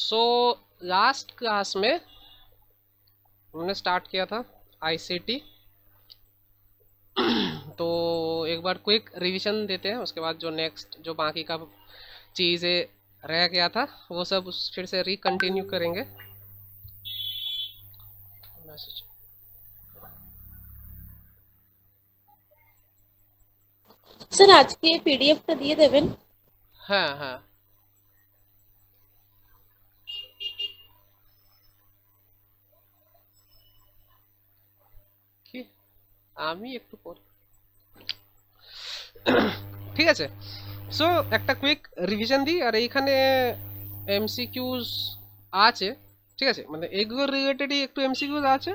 So last class में हमने start किया था आईसीटी। तो एक बार क्विक रिवीजन देते हैं, उसके बाद जो नेक्स्ट जो बाकी का चीज़ें रह गया था वो सब फिर से रिकंटिन्यू करेंगे। স্যার আজকে পিডিএফটা দিয়ে দেবেন। হ্যাঁ হ্যাঁ, কি আমি একটু পর, ঠিক আছে। সো একটা কুইক রিভিশন দিই, আর এইখানে এমসিকিউজ আছে, ঠিক আছে, মানে এগুলো রিলেটেডই একটু এমসিকিউজ আছে,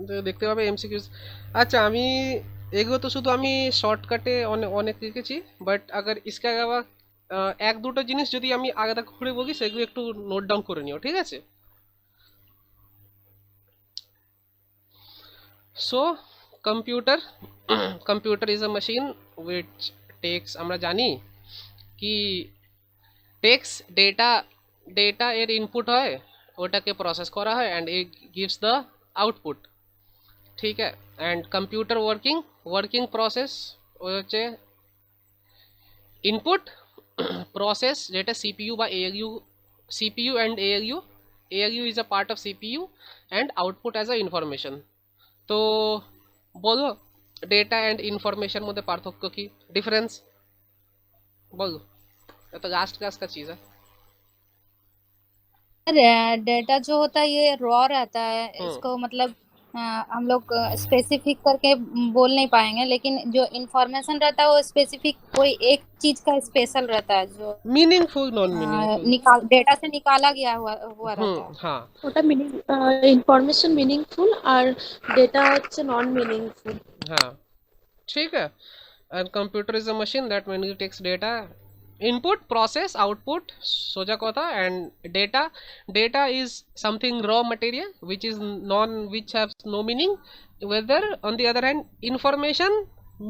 তো দেখতে পাবে এমসিকিউজ। আচ্ছা, আমি এগুলো তো শুধু আমি শর্টকাটে অনেক অনেক লিখেছি, বাট আগার ইসকে আলাवा এক দুটো জিনিস যদি আমি আলাদা করে বলি সেগুলো একটু নোট ডাউন করে নিও, ঠিক আছে। So computer computer is a machine which takes, আমরা জানি কি টেক্স ডেটা, ডেটা এর ইনপুট হয়, ওটাকে প্রসেস করা হয় and it gives the output, ঠিক আছে। And computer working working process হচ্ছে ইনপুট প্রসেস, যেটা সিপিইউ বা ALU, CPU and ALU, ALU is a part of CPU and output as a information. তো বলো ডেটা অ্যান্ড ইনফরমেশন মধ্যে পার্থক্য কি, डिफरेंस बोलो, ये तो लास्ट क्लास का चीज़ है। डेटा जो होता है ये रॉ रहता है, इसको मतलब हम लोग स्पेसिफिक करके बोल नहीं पाएंगे, लेकिन जो इंफॉर्मेशन रहता है वो स्पेसिफिक कोई एक चीज का स्पेशल रहता है, जो मीनिंगफुल नॉन मीनिंगफुल निकाल डेटा से निकाला गया हुआ रहता है। हाँ ওটা ইনফরমেশন মিনিংফুল আর ডেটা হচ্ছে নন মিনিংফুল। हाँ, ठीक है। And computer is a machine that mainly takes data, input process output, सोजा को था। and data, data is something raw material which is non, which has no meaning, whether on the other hand information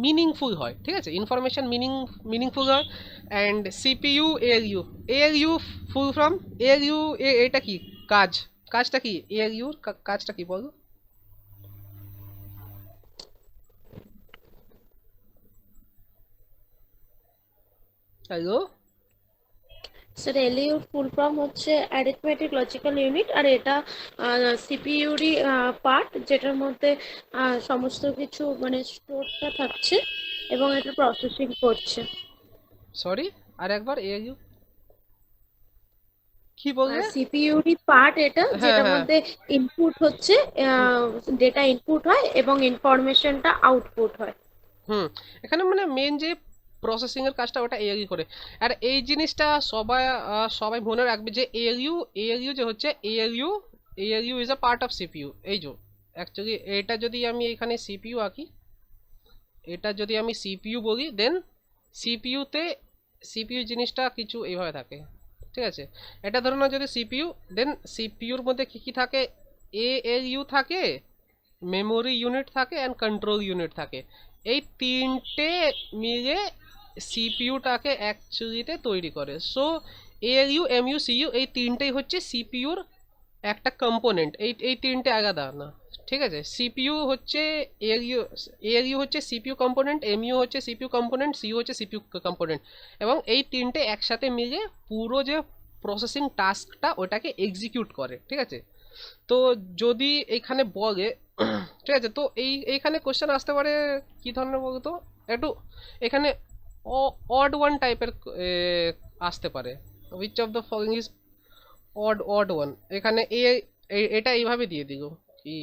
meaningful হয়, ঠিক আছে, information meaningful হয়। and CPU ALU, ALU full from ALU, এটা কি কাজ, কাজটা কি ALU কাজটা কি বলো। হ্যালো, স্যার এলইউ ফুল ফর্ম হচ্ছে অ্যারিথমেটিক লজিক্যাল ইউনিট, আর এটা সিপিইউরই পার্ট, যেটার মধ্যে সমস্ত কিছু মানে স্টোরটা থাকছে এবং এটা প্রসেসিং করছে। সরি আর একবার ALU কি বললে। সিপিইউরই পার্ট এটা, হ্যাঁ যেটার হ্যাঁ, মধ্যে ইনপুট হচ্ছে, ডেটা ইনপুট হয় এবং ইনফরমেশনটা আউটপুট হয়। হুম, এখানে মানে মেন যে প্রসেসিং এর কাজটা ওটা এএলইউ করে। আর এই জিনিসটা সবাই সবাই মনে রাখবে যে এএলইউ যে হচ্ছে ALU is a part of CPU. এই যে অ্যাকচুয়ালি এটা যদি আমি এখানে সিপিইউ আঁকি, এটা যদি আমি সিপিইউ বলি, দেন সিপিইউতে সিপিইউ জিনিসটা কিছু এইভাবে থাকে, ঠিক আছে। এটা ধরুন না যদি সিপিইউ, দেন সিপিইউর মধ্যে কি কি থাকে, এএলইউ থাকে, মেমোরি ইউনিট থাকে অ্যান্ড কন্ট্রোল ইউনিট থাকে। এই তিনটে মিলে সিপিইউটাকে অ্যাকচুয়ালিতে তৈরি করে। সো এএলইউ এমইউ সিইউ এই তিনটেই হচ্ছে সিপিইউর একটা কম্পোনেন্ট, এই এই তিনটে আলাদা না, ঠিক আছে। সিপিইউ হচ্ছে এএলইউ, এএলইউ হচ্ছে সিপিইউ কম্পোনেন্ট, এমইউ হচ্ছে সিপিইউ কম্পোনেন্ট, সিইউ হচ্ছে সিপিইউ কম্পোনেন্ট, এবং এই তিনটে একসাথে মিলে পুরো যে প্রসেসিং টাস্কটা ওটাকে এক্সিকিউট করে, ঠিক আছে। তো যদি এইখানে বলে ঠিক আছে, তো এইখানে কোশ্চেন আসতে পারে কি ধরনের বলতো, একটু এখানে অড ওয়ান টাইপের আসতে পারে, which of the following is odd one. এখানে এটা এইভাবে দিয়ে দিল কি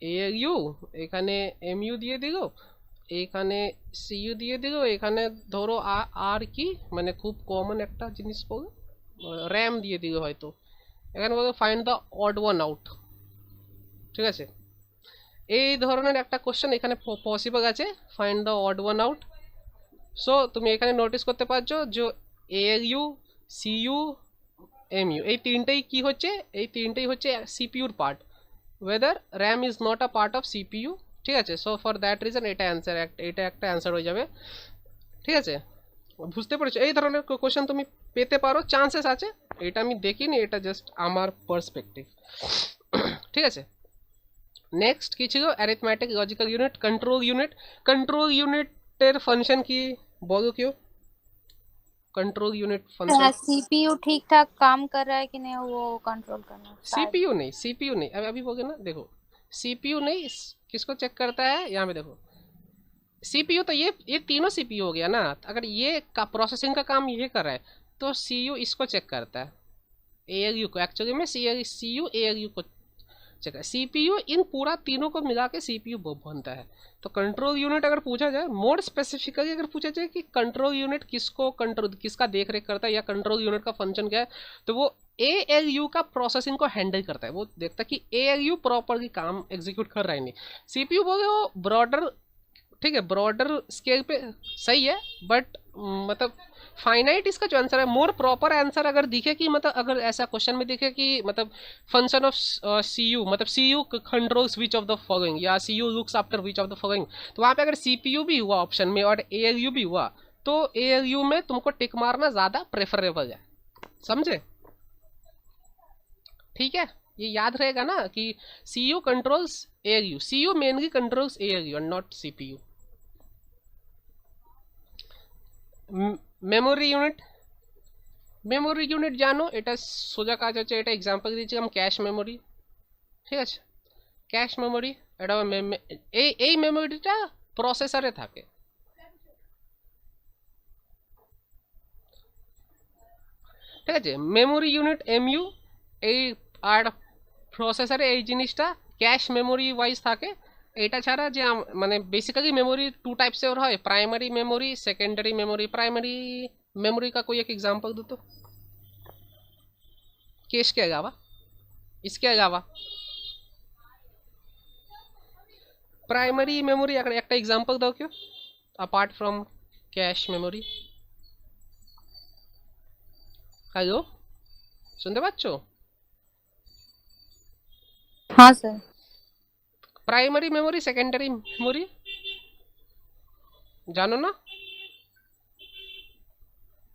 এএলইউ, এখানে এমইউ দিয়ে দিল, এইখানে সিইউ দিয়ে দিল, এখানে ধরো আর কি মানে খুব কমন একটা জিনিস বলো, র্যাম দিয়ে দিল হয়তো। এখানে বলো find the odd one out, ঠিক আছে। এই ধরনের একটা কোশ্চেন এখানে পসিবল আছে, find the odd one out. So তুমি এখানে নোটিস করতে পারছো যে এএলইউ, সিইউ, এমইউ এই তিনটেই কি হচ্ছে, এই তিনটেই হচ্ছে সিপিইউর part, whether RAM is not a part of CPU, ঠিক আছে। সো ফর দ্যাট রিজন এটা অ্যান্সার, এটা একটা অ্যান্সার হয়ে যাবে, ঠিক আছে। বুঝতে পেরেছো, এই ধরনের কোশ্চেন তুমি পেতে পারো, চান্সেস আছে, এটা আমি দেখিনি, এটা জাস্ট আমার পার্সপেক্টিভ। ঠিক আছে, নেক্সট কি ছিল? Arithmetic logical unit, control unit. Control ইউনিটের ফাংশন কি বলো কেউ? Control unit function. सीपीयू ठीक ठाक काम कर रहा है कि नहीं वो कंट्रोल करना शायद। सीपीयू नहीं, अभी बोले ना, देखो सीपीयू नहीं, किसको चेक करता है? यहाँ पे देखो सीपीयू, तो ये तीनों सीपीयू हो गया ना। अगर ये का प्रोसेसिंग का काम ये कर रहा है तो सीयू इसको चेक करता है, एएलयू को। एक्चुअली में सीयू एएलयू को चेक है। सीपीयू इन पूरा तीनों को मिला के सीपीयू बनता है। तो कंट्रोल यूनिट अगर पूछा जाए, मोर स्पेसिफिकली अगर पूछा जाए कि कंट्रोल यूनिट किसका देख रेख करता है या कंट्रोल यूनिट का फंक्शन क्या है, तो वो एएलयू का प्रोसेसिंग को हैंडल करता है। वो देखता है कि एएलयू प्रॉपरली काम एग्जीक्यूट कर रहा है नहीं। सीपीयू बोले वो ब्रॉडर, ठीक है, ब्रॉडर स्केल पे सही है, बट मतलब फाइनाइट इसका जो आंसर है, मोर प्रॉपर आंसर अगर दिखे कि मतलब अगर ऐसा क्वेश्चन में दिखे कि मतलब फंक्शन ऑफ सीयू, मतलब CU controls which of the following या CU looks after which of the following, तो वहाँ पे अगर सीपीयू भी हुआ ऑप्शन में और एएलयू भी हुआ, तो एएलयू में तुमको टिक मारना ज़्यादा प्रेफरेबल है। समझे? ठीक है, ये याद रहेगा ना कि CU controls ALU, CU mainly controls ALU और नॉट सीपीयू। মেমোরি ইউনিট জানো, এটা সোজা কাজ হচ্ছে, এটা এক্সাম্পল দিয়েছিলাম ক্যাশ মেমোরি। ঠিক আছে, ক্যাশ মেমোরি এটা এই মেমোরিটা প্রসেসরে থাকে। ঠিক আছে, মেমোরি ইউনিট এমইউ, এই আর প্রসেসরে এই জিনিসটা ক্যাশ মেমোরি ওয়াইজ থাকে। এটা ছাড়া যে মানে बेसिकली मेमोरी टू टाइप से और है, primary memory, secondary memory. Primary memory का कोई एक एग्जांपल दो तो, कैश के अलावा, इसके अलावा प्राइमरी मेमोरी अगर एक एग्जांपल दो क्यों, apart from cache memory. Hello, सुनते बच्चों? हाँ sir. Primary memory, secondary memory जानो ना?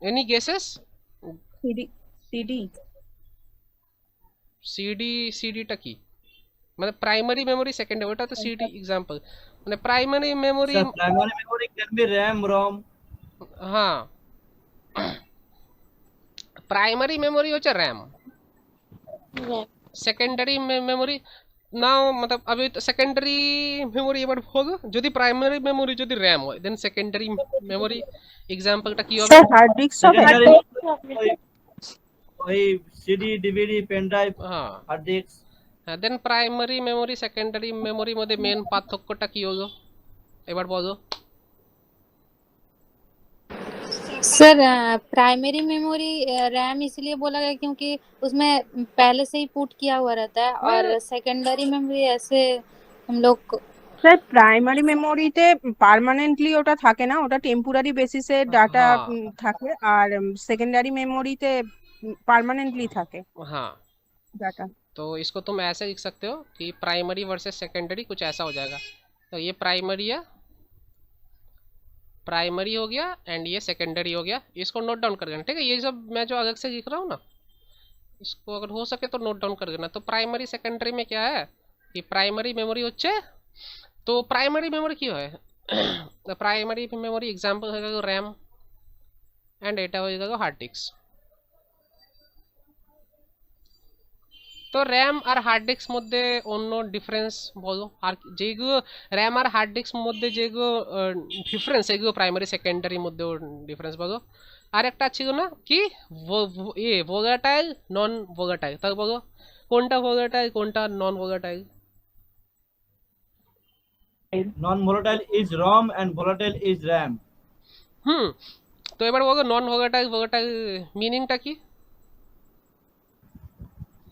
Any guesses? सीडीটা কি? মানে প্রাইমারি মেমোরি, সেকেন্ডারি, ওটা তো সিডি এক্সাম্পল। মানে primary memory, Sir, primary memory can be RAM, ROM. হ্যাঁ, প্রাইমারি মেমোরি হচ্ছে র্যাম, সেকেন্ডারি মেমোরি নাও, मतलब अभी सेकेंडरी मेमोरी এবার হোক, যদি প্রাইমারি মেমোরি যদি র্যাম হয়, দেন সেকেন্ডারি মেমোরি এক্সাম্পলটা কি হবে? স্যার হার্ড ডিস্ক হবে। Secondary ওই সিডি, ডিভিডি, পেন ড্রাইভ, হ্যাঁ হার্ড ডিস্ক। হ্যাঁ, দেন প্রাইমারি মেমোরি সেকেন্ডারি মেমোরির মধ্যে মেন পার্থক্যটা কি হলো এবার বলো? सर प्राइमरी मेमोरी रैम इसलिए बोला गया क्योंकि उसमें पहले से ही पुट किया हुआ रहता है, और सेकेंडरी मेमोरी ऐसे हम लोग স্যার প্রাইমারি মেমোরিতে পার্মানেন্টলি ওটা থাকে না, ওটা টেম্পোরারি বেসিসে ডাটা हाँ থাকে, আর সেকেন্ডারি মেমোরিতে পার্মানেন্টলি থাকে हाँ, ডাটা। तो इसको तुम ऐसे लिख सकते हो कि प्राइमरी वर्सेस सेकेंडरी, कुछ ऐसा हो जाएगा। तो ये प्राइमरी है, प्राइमरी हो गया, एंड ये सेकेंडरी हो गया। इसको नोट डाउन कर लेना, ठीक है? ये सब मैं जो अलग से लिख रहा हूँ ना, इसको अगर हो सके तो नोट डाउन कर लेना। तो प्राइमरी सेकेंडरी में क्या है कि प्राइमरी मेमोरी হচ্ছে, तो प्राइमरी मेमोरी কি হয়? प्राइमरी मेमोरी एग्जांपल হয়ে গেল रैम, एंड এটা হয়ে গেল हार्ड डिस्क। তো র্যাম আর হার্ড ডিস্ক মধ্যে অন্য ডিফারেন্স বলো, আর যেগুলো র্যাম আর হার্ড ডিস্ক মধ্যে যেগুলো ডিফারেন্স, এগুলো প্রাইমারি সেকেন্ডারির মধ্যেও ডিফারেন্স বলো। আর একটা ছিল না কি, ভোলাটাইল নন ভোলাটাইল, তাই বলো কোনটা ভোলাটাইল কোনটা non volatile? Non volatile is ROM and volatile is RAM. তো এবার বলো নন ভোলাটাইল, ভোলাটাইল মিনিংটা কি?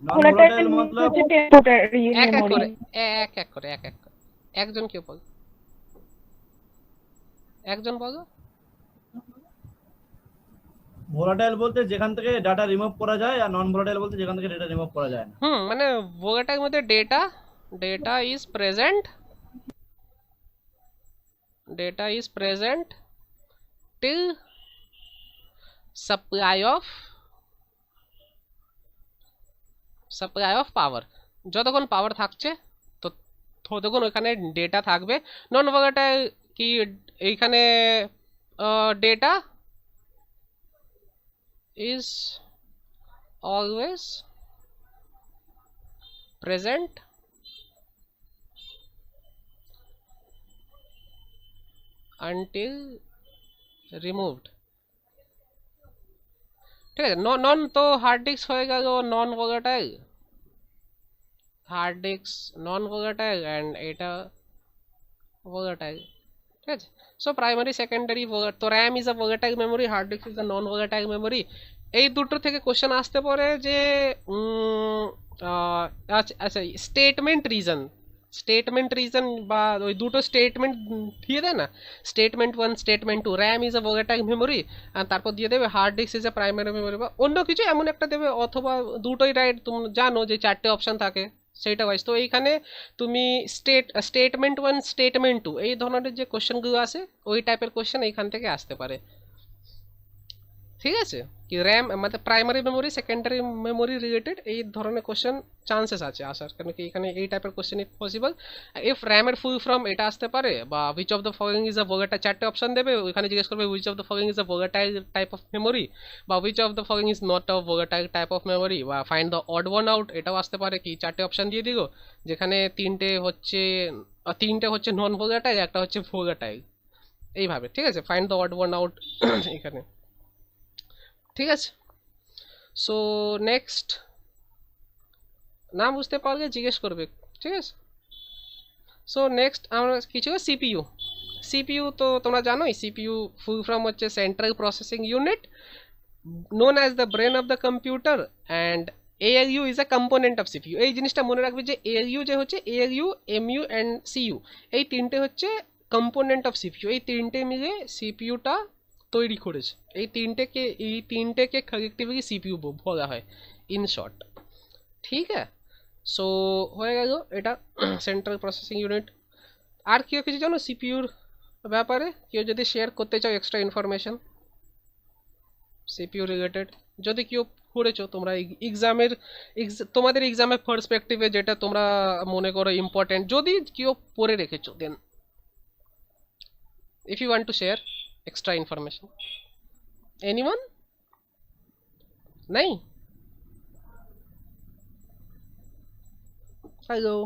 Non volatile मतलब এক এক করে একজন কেউ বলো, একজন বলো। volatile বলতে যেখান থেকে ডাটা রিমুভ করা যায়, আর নন volatile বলতে যেখান থেকে ডাটা রিমুভ করা যায় না। মানে ভোলাটাইল মধ্যে data is present till supply of supply of power, যতক্ষণ পাওয়ার থাকছে তো ততক্ষণ ওখানে ডেটা থাকবে। নন ভোলাটাইল কি এইখানে data is always present until removed। ঠিক আছে, নন তো হার্ড ডিস্ক হয়ে গেল non volatile, hard disk non volatile and এটা ভোলাটাইল। ঠিক আছে, সো প্রাইমারি সেকেন্ডারি তো RAM is a volatile memory, hard disk is a non volatile memory. এই দুটো থেকে কোশ্চেন আসতে পারে যে আচ্ছা স্টেটমেন্ট রিজন বা ওই দুটো স্টেটমেন্ট দিয়ে দেয় না, statement 1 statement 2, RAM is a volatile memory, আর তারপর দিয়ে দেবে hard disk is a primary memory বা অন্য কিছু এমন একটা দেবে, অথবা দুটোই রাইট। তুমি জানো যে 4টে অপশন থাকে সেইটা ওয়াইজ। তো এইখানে তুমি স্টেটমেন্ট 1 স্টেটমেন্ট 2 এই ধরনের যে কোশ্চেনগুলো আসে ওই টাইপের কোশ্চেন এইখান থেকে আসতে পারে। ঠিক আছে, কি র্যাম মানে primary memory secondary memory related এই ধরনের কোশ্চেন চান্সেস আছে আসার, কারণ কি এখানে এই টাইপের কোশ্চেন ইজ পসিবল। ইফ র্যামের ফুল ফর্ম এটা আসতে পারে, বা which of the following is a volatile, 4টে অপশন দেবে, ওইখানে জিজ্ঞেস করবে which of the following is a volatile type of memory, বা which of the following is not a volatile type of memory, বা find the odd one out এটাও আসতে পারে। কি 4টে অপশন দিয়ে দিল, যেখানে তিনটে হচ্ছে নন ভোলাটাইল, একটা হচ্ছে ভোলাটাইল, এইভাবে। ঠিক আছে, find the odd one out এখানে। ঠিক আছে, সো নেক্সট না বুঝতে পারলে জিজ্ঞেস করবে। ঠিক আছে, সো নেক্সট আমরা কিছু সিপিইউ। সিপিইউ তো তোমরা জানোই, সিপিইউ ফুল ফর্ম হচ্ছে central processing unit, known as the brain of the computer, and ALU is a component of CPU। এই জিনিসটা মনে রাখবে যে ALU যে হচ্ছে ALU, MU and CU এই তিনটে হচ্ছে কম্পোনেন্ট অফ CPU। এই তিনটে মিলে সিপিইউটা তৈরি করেছে। এই তিনটেকে কালেক্টিভলি সিপিইউ বলা হয় ইন শর্ট। ঠিক আছে, সো হয়ে গেল এটা সেন্ট্রাল প্রসেসিং ইউনিট। আর কেউ কিছু জানো সিপিইউর ব্যাপারে? কেউ যদি শেয়ার করতে চাও এক্সট্রা ইনফরমেশন সিপিইউ রিলেটেড, যদি কেউ করেছো তোমরা তোমাদের এক্সামের পার্সপেক্টিভে, যেটা তোমরা মনে করো ইম্পর্টেন্ট, যদি কেউ পড়ে রেখেছো, দেন if you want to share extra information, anyone? nahi? hello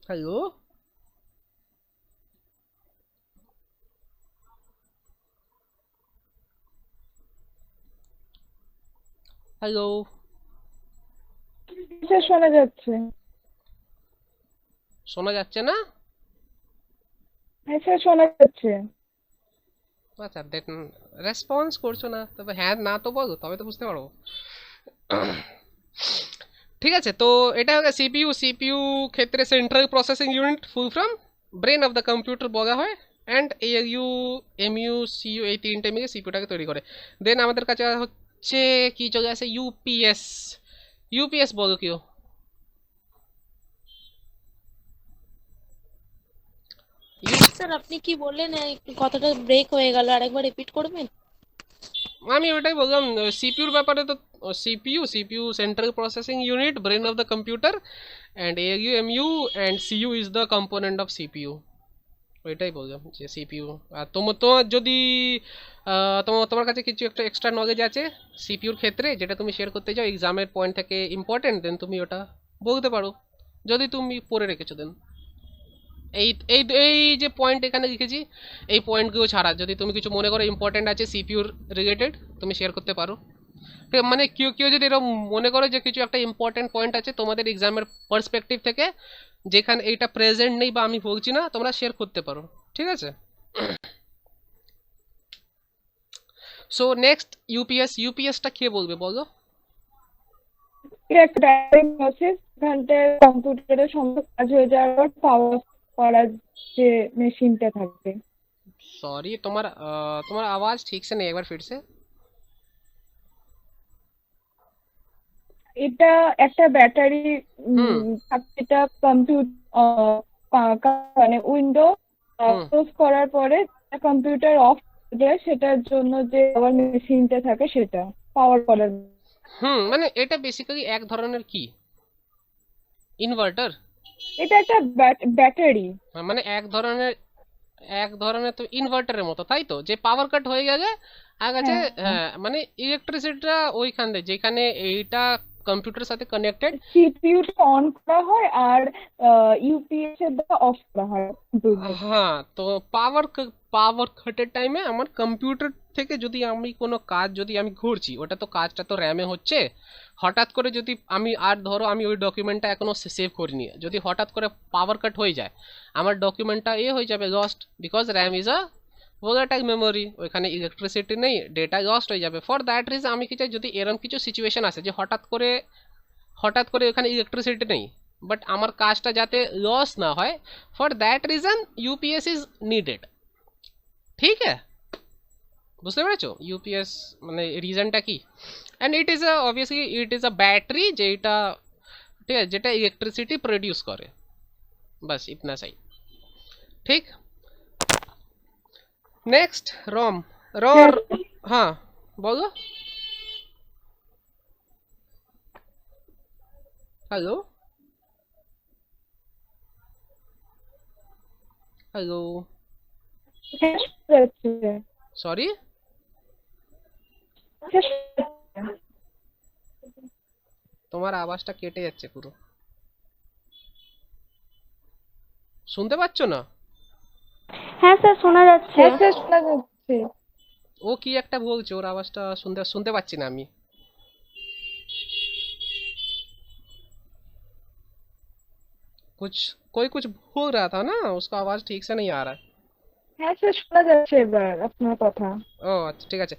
hello hello sir শোনা যাচ্ছে? শোনা যাচ্ছে না? হ্যাঁ স্যার শোনা যাচ্ছে। আচ্ছা, দেন রেসপন্স করছো না, তবে হ্যাঁ না তো বলো, তবে তো বুঝতে পারবো। ঠিক আছে, তো এটা হলো সিপিইউ ক্ষেত্রে central processing unit, full form brain of the computer বলা হয়, অ্যান্ড ALU, MU, CU এই তিনটে মিলে সিপিইউটাকে তৈরি করে। দেন আমাদের কাছে হচ্ছে কি চলে আসে ইউপিএস বলো কেউ? স্যার আপনি কি বললেন কথাটা ব্রেক হয়ে গেল, আরেকবার রিপিট করবেন? আমি ওটাই বললাম, সিপিইউর ব্যাপারে তো CPU central processing unit, brain of the computer, and ALU, MU and CU is the component of CPU. ওইটাই বললাম যে সিপিইউ। আর তোমার যদি তোমার কাছে কিছু একটা এক্সট্রা নলেজ আছে সিপিইউর ক্ষেত্রে, যেটা তুমি শেয়ার করতে চাও এক্সামের পয়েন্ট থেকে ইম্পর্টেন্ট, দেন তুমি ওটা বলতে পারো, যদি তুমি পড়ে রেখেছো। দেন এই এই এই যে পয়েন্ট এখানে লিখেছি, এই পয়েন্টগুলো ছাড়া যদি তুমি কিছু মনে করো ইম্পর্টেন্ট আছে সিপিইউর রিলেটেড, তুমি শেয়ার করতে পারো। ঠিক, মানে কেউ যদি এরকম মনে করো যে কিছু একটা ইম্পর্টেন্ট পয়েন্ট আছে তোমাদের এক্সামের পার্সপেক্টিভ থেকে, যেখানে এইটা প্রেজেন্ট নেই বা আমি বলছি না, তোমরা শেয়ার করতে পারো। ঠিক আছে, সো নেক্সট ইউপিএসটা কে বলবে বলো? এটা একটা ডাইরেক্ট প্রসেস, এখানটায় কম্পিউটারের সমস্ত কাজ হয়ে যাওয়ার পর পাওয়ার করার যে মেশিনটা থাকবে। सॉरी, तुम्हारा आवाज ठीक से नहीं, एक बार फिर से। এটা একটা ব্যাটারি যেটা কম্পিউটার মানে উইন্ডো ক্লোজ করার পরে কম্পিউটার অফ হয়ে যায়, সেটার জন্য যে পাওয়ার মেশিনটা থাকে সেটা পাওয়ার করার। মানে এটা বেসিক্যালি এক ধরনের কি ইনভার্টার, এটা একটা ব্যাটারি। মানে এক ধরনের তো ইনভার্টারের মতো, তাই তো, যে পাওয়ার কাট হয়ে গেলে আগাছে। হ্যাঁ, হ্যাঁ, মানে ইলেকট্রিসিটিটা ওইখানে যেখানে এইটা কম্পিউটারের সাথে কানেক্টেড। সিপিইউটা অন করা হয় আর ইউপিএস এর দ্বারা অফ করা হয় কম্পিউটার। হ্যাঁ, তো পাওয়ার কাটের টাইমে আমার কম্পিউটার থেকে যদি আমি কোনো কাজ যদি আমি ঘুরছি, ওটা তো কাজটা তো র্যামে হচ্ছে, হঠাৎ করে যদি আমি, আর ধরো আমি ওই ডকুমেন্টটা এখনো সেভ করিনি, যদি হঠাৎ করে পাওয়ার কাট হয়ে যায়, আমার ডকুমেন্টটা হয়ে যাবে lost, because RAM is a volatile memory, ওইখানে ইলেকট্রিসিটি নেই, ডেটা লস্ট হয়ে যাবে। ফর দ্যাট রিজন আমি কি চাই, যদি এরকম কিছু সিচুয়েশন আসে যে হঠাৎ করে ওখানে ইলেকট্রিসিটি নেই, বাট আমার কাজটা যাতে লস না হয়, for that reason UPS is needed. ঠিক আছে, বুঝতে পেরেছো ইউপিএস মানে রিজনটা কি? And it is obviously it is a battery, যেটা ঠিক আছে, যেটা ইলেকট্রিসিটি প্রডিউস করে, বাস ইতনা চাই। ঠিক, নেক্সট রম। রম, হ্যাঁ বলো। হ্যালো, হ্যালো, হ্যাঁ, শোনা যাচ্ছে। সরি, আচ্ছা, শোনা যাচ্ছে। তোমার আওয়াজটা কেটে যাচ্ছে পুরো, শুনতে পাচ্ছ না? হ্যাঁ স্যার শোনা যাচ্ছে। হ্যাঁ স্যার, শোনা যাচ্ছে। ও কি একটা বলছে, ওর আওয়াজটা শুনতে পাচ্ছি না আমি। कोई कुछ बोल रहा था ना, उसका आवाज ठीक से नहीं आ रहा है। হ্যাঁ স্যার, শোনা যাচ্ছে এবার আপনার কথা। ও আচ্ছা, ঠিক আছে।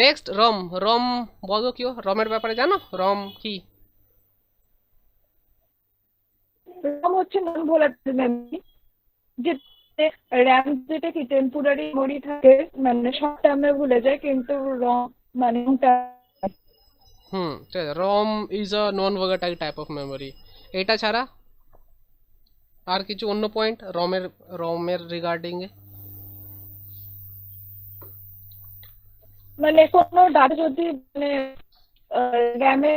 নেক্সট রম। রম বলো, কিও রমের ব্যাপারে জানো? রম কি? RAM হচ্ছে নন ভোলাটাইল মেমরি, যে র্যাম যেটা কি টেম্পোরারি মেমরি থাকে, মানে শর্ট টার্মে ভুলে যায়, কিন্তু রম মানে ঠিক আছে, ROM is a non volatile type of memory. এটা ছাড়া আর কিছু অন্য পয়েন্ট রমের রিগার্ডিং এ? মানে কোনো ডাটা যদি মানে র্যামে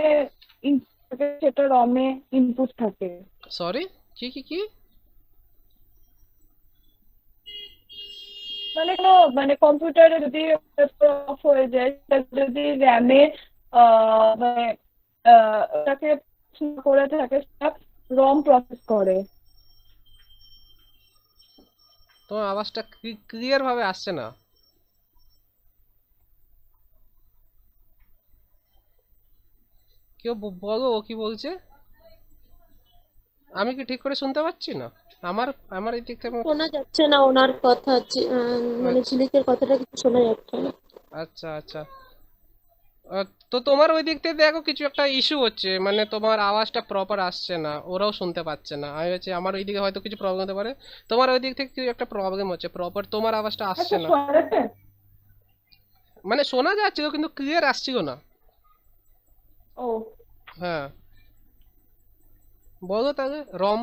ইনপুট থাকে, সেটা রমে ইনপুট থাকে। সরি, কি কি কি? মানে কোনো মানে কম্পিউটারে যদি অফ হয়ে যায়, সেটা যদি র্যামে মানে ওটাকে করে থাকে, সেটা রম প্রসেস করে। তোমার আওয়াজটা ক্লিয়ার ভাবে আসছে না। কেউ বলো, ও কি বলছে? আমি কি ঠিক করে শুনতে পাচ্ছি না? আমার আমার এই দিক থেকে শোনা যাচ্ছে না ওনার কথা, মানে আচ্ছা ঝিলিকের কথাটা কিছু শোনা যাচ্ছে না। আচ্ছা আচ্ছা। তো তোমার ওই দিক থেকে দেখো কিছু একটা ইস্যু হচ্ছে, মানে তোমার আওয়াজটা প্রপার আসছে না, ওরাও শুনতে পাচ্ছে না। আমি হচ্ছে আমার ওই দিকে হয়তো কিছু প্রবলেম হতে পারে, তোমার ওই দিক থেকে কিছু একটা প্রবলেম হচ্ছে, প্রপার তোমার আওয়াজটা আসছে আচ্ছা, না। শোনা যাচ্ছে? মানে শোনা যাচ্ছিল কিন্তু ক্লিয়ার আসছিল না। ও হ্যাঁ, বলো তাহলে রম।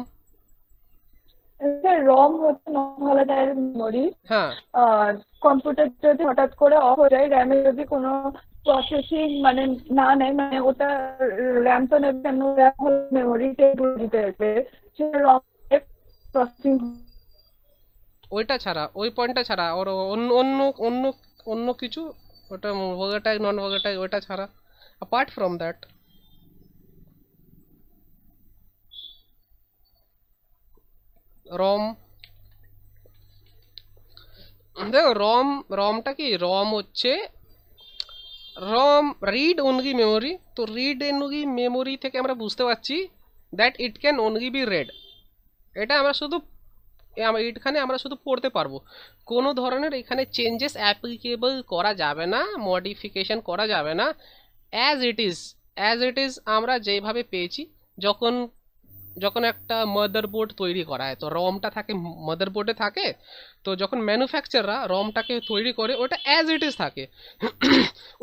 স্যার, রম হচ্ছে নন ভোলাটাইল মেমরি। হ্যাঁ, আর কম্পিউটার যদি হঠাৎ করে অফ হয়ে যায়, র্যামে যদি কোনো প্রসেসিং মানে না নেয়, মানে ওটা র্যাম তো নেবে কেন, র্যাম হল মেমোরি টেম্পোরারি টাইপের, সেটা রম প্রসেসিং। ওইটা ছাড়া, ওই পয়েন্টটা ছাড়া, ওর অন্য অন্য অন্য অন্য কিছু, ওটা ভোগাটাই নন ভোগাটাই, ওইটা ছাড়া, অ্যাপার্ট ফ্রম দ্যাট রম। দেখো রমটা কি, রম হচ্ছে রম রিড অনলি মেমোরি। তো রিড অনলি মেমোরি থেকে আমরা বুঝতে পারছি that it can only be red. এটা আমরা শুধু এখানে আমরা শুধু পড়তে পারবো, কোনো ধরনের এখানে চেঞ্জেস অ্যাপ্লিকেবল করা যাবে না, মডিফিকেশন করা যাবে না। অ্যাজ ইট ইজ আমরা যেভাবে পেয়েছি, যখন যখন একটা মাদারবোর্ড তৈরি করা হয়, তো রমটা থাকে মাদারবোর্ডে থাকে, তো যখন ম্যানুফ্যাকচাররা রমটাকে তৈরি করে, ওটা অ্যাজ ইট ইজ থাকে।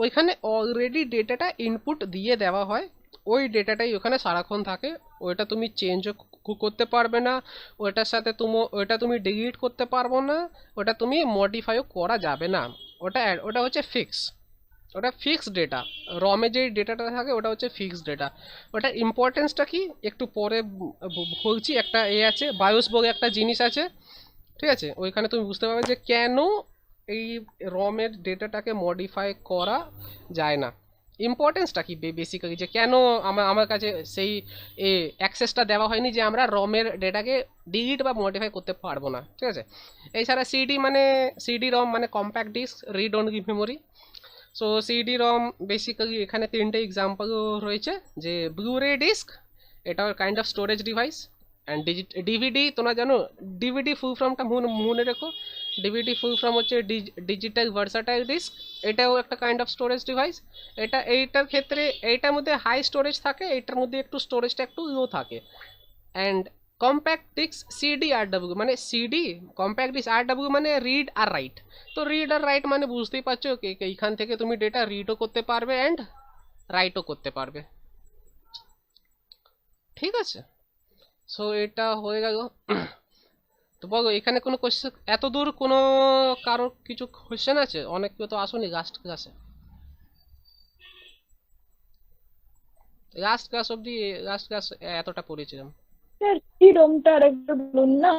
ওইখানে অলরেডি ডেটাটা ইনপুট দিয়ে দেওয়া হয়, ওই ডেটাটাই ওখানে সারাক্ষণ থাকে, ওইটা তুমি চেঞ্জও করতে পারবে না, ওইটা তুমি ডিলিট করতে পারবো না, ওটা তুমি মডিফাইও করা যাবে না, ওটা হচ্ছে ফিক্স। ওটা ফিক্সড ডেটা। রমে যে ডেটাটা থাকে ওটা হচ্ছে ফিক্সড ডেটা। ওটার ইম্পর্টেন্সটা কি একটু পরে বলছি। একটা আছে বায়োস বলে একটা জিনিস আছে, ঠিক আছে, ওইখানে তুমি বুঝতে পারবে যে কেন এই রমের ডেটাটাকে মডিফাই করা যায় না। ইম্পর্টেন্সটা কি বেসিক্যালি, যে কেন আমার কাছে সেই অ্যাক্সেসটা দেওয়া হয়নি যে আমরা রমের ডেটাকে ডিলিট বা মডিফাই করতে পারবো না, ঠিক আছে। এছাড়া সিডি রম মানে compact disk, read only memory. So CD ROM basically এখানে তিনটে এক্সাম্পল রয়েছে, যে ব্লুরে ডিস্ক, এটা kind of storage device. And DVD তোমরা জানো, ডিভিডি ফুল ফর্মটা মনে রেখো, ডিভিডি ফুল ফর্ম হচ্ছে ডিজিটাল ভার্সাটাইল ডিস্ক। এটাও একটা কাইন্ড অফ স্টোরেজ ডিভাইস। এইটার ক্ষেত্রে এইটার মধ্যে হাই স্টোরেজ থাকে, এইটার মধ্যে একটু স্টোরেজটা একটু লো থাকে। And compact disk CD R W, মানে CD compact disk, R W মানে রিড আর রাইট। তো রিড আর রাইট মানে বুঝতেই পারছো এইখান থেকে তুমি ডেটা রিডও করতে পারবে অ্যান্ড রাইটও করতে পারবে, ঠিক আছে। সো এটা হয়ে গেল। তো বলো এখানে কোনো কোশ্চেন, এত দূর কোনো কারোর কিছু কোশ্চেন আছে? অনেক কেউ তো আসুনি লাস্ট ক্লাসে, লাস্ট ক্লাস অবধি, লাস্ট ক্লাস এতটা পড়েছিলাম। স্যার কি রোমটা আরেকটু বলুন না।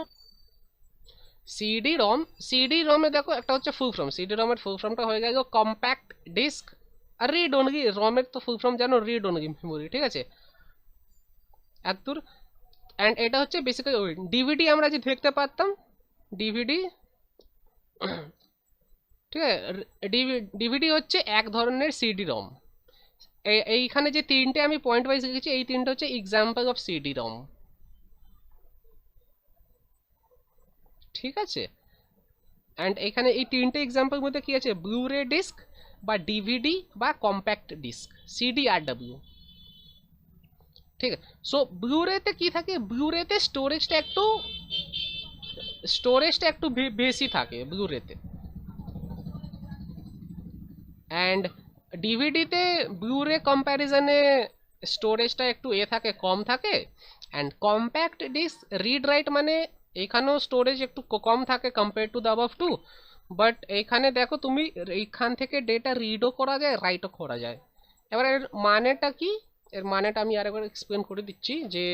সিডি রমে দেখো একটা হচ্ছে ফুল ফর্ম, সিডি রমের ফুল ফর্মটা হয়ে গেল কম্প্যাক্ট ডিস্ক আর রিড অনলি। রমের তো ফুল ফর্ম জানো, রিড অনলি মেমোরি, ঠিক আছে, এত দূর। অ্যান্ড এটা হচ্ছে বেসিক্যালি ওই ডিভিডি আমরা যে দেখতে পারতাম, ডিভিডি, ঠিক আছে। ডিভিডি হচ্ছে এক ধরনের সিডি রম। এইখানে যে তিনটে আমি পয়েন্ট ওয়াইজ লিখেছি, এই তিনটে হচ্ছে এক্সাম্পল অফ সিডি রম, ঠিক আছে। অ্যান্ড এখানে এই তিনটে এক্সাম্পল মধ্যে কি আছে, ব্লুরে ডিস্ক বা ডিভিডি বা compact disk, CD R W, ঠিক আছে। সো ব্লুরেতে কি থাকে, ব্লুরেতে স্টোরেজটা একটু বেশি থাকে ব্লুরেতে। অ্যান্ড ডিভিডিতে ব্লুরে কম্প্যারিজনে স্টোরেজটা একটু থাকে, কম থাকে। And compact disk read write মানে এখানেও স্টোরেজ একটু কম থাকে compare to the above two. But এইখানে দেখো তুমি এইখান থেকে ডেটা রিডও করা যায়, রাইটও করা যায়। এবার এর মানেটা কি, এর মানেটা আমি আরেকবার এক্সপ্লেন করে দিচ্ছি। যে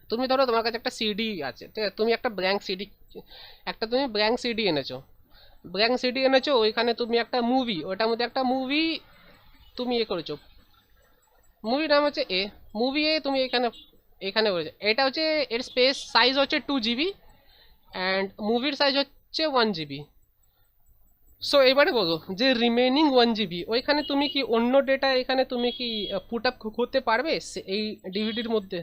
তুমি ধরো তোমার কাছে একটা সিডি আছে, ঠিক আছে, তুমি একটা ব্ল্যাঙ্ক সিডি এনেছো, ওইখানে তুমি একটা মুভি, ওটার মধ্যে একটা মুভি তুমি করেছো, মুভির নাম হচ্ছে মুভি তুমি এখানে করেছো। এটা হচ্ছে এর স্পেস সাইজ হচ্ছে 2 GB অ্যান্ড মুভির সাইজ হচ্ছে 1 GB। সো এবারে বলো যে রিমেনিং 1 GB ওইখানে তুমি কি অন্য ডেটা এখানে তুমি কি পুট আপ করতে পারবে এই ডিভিডির মধ্যে?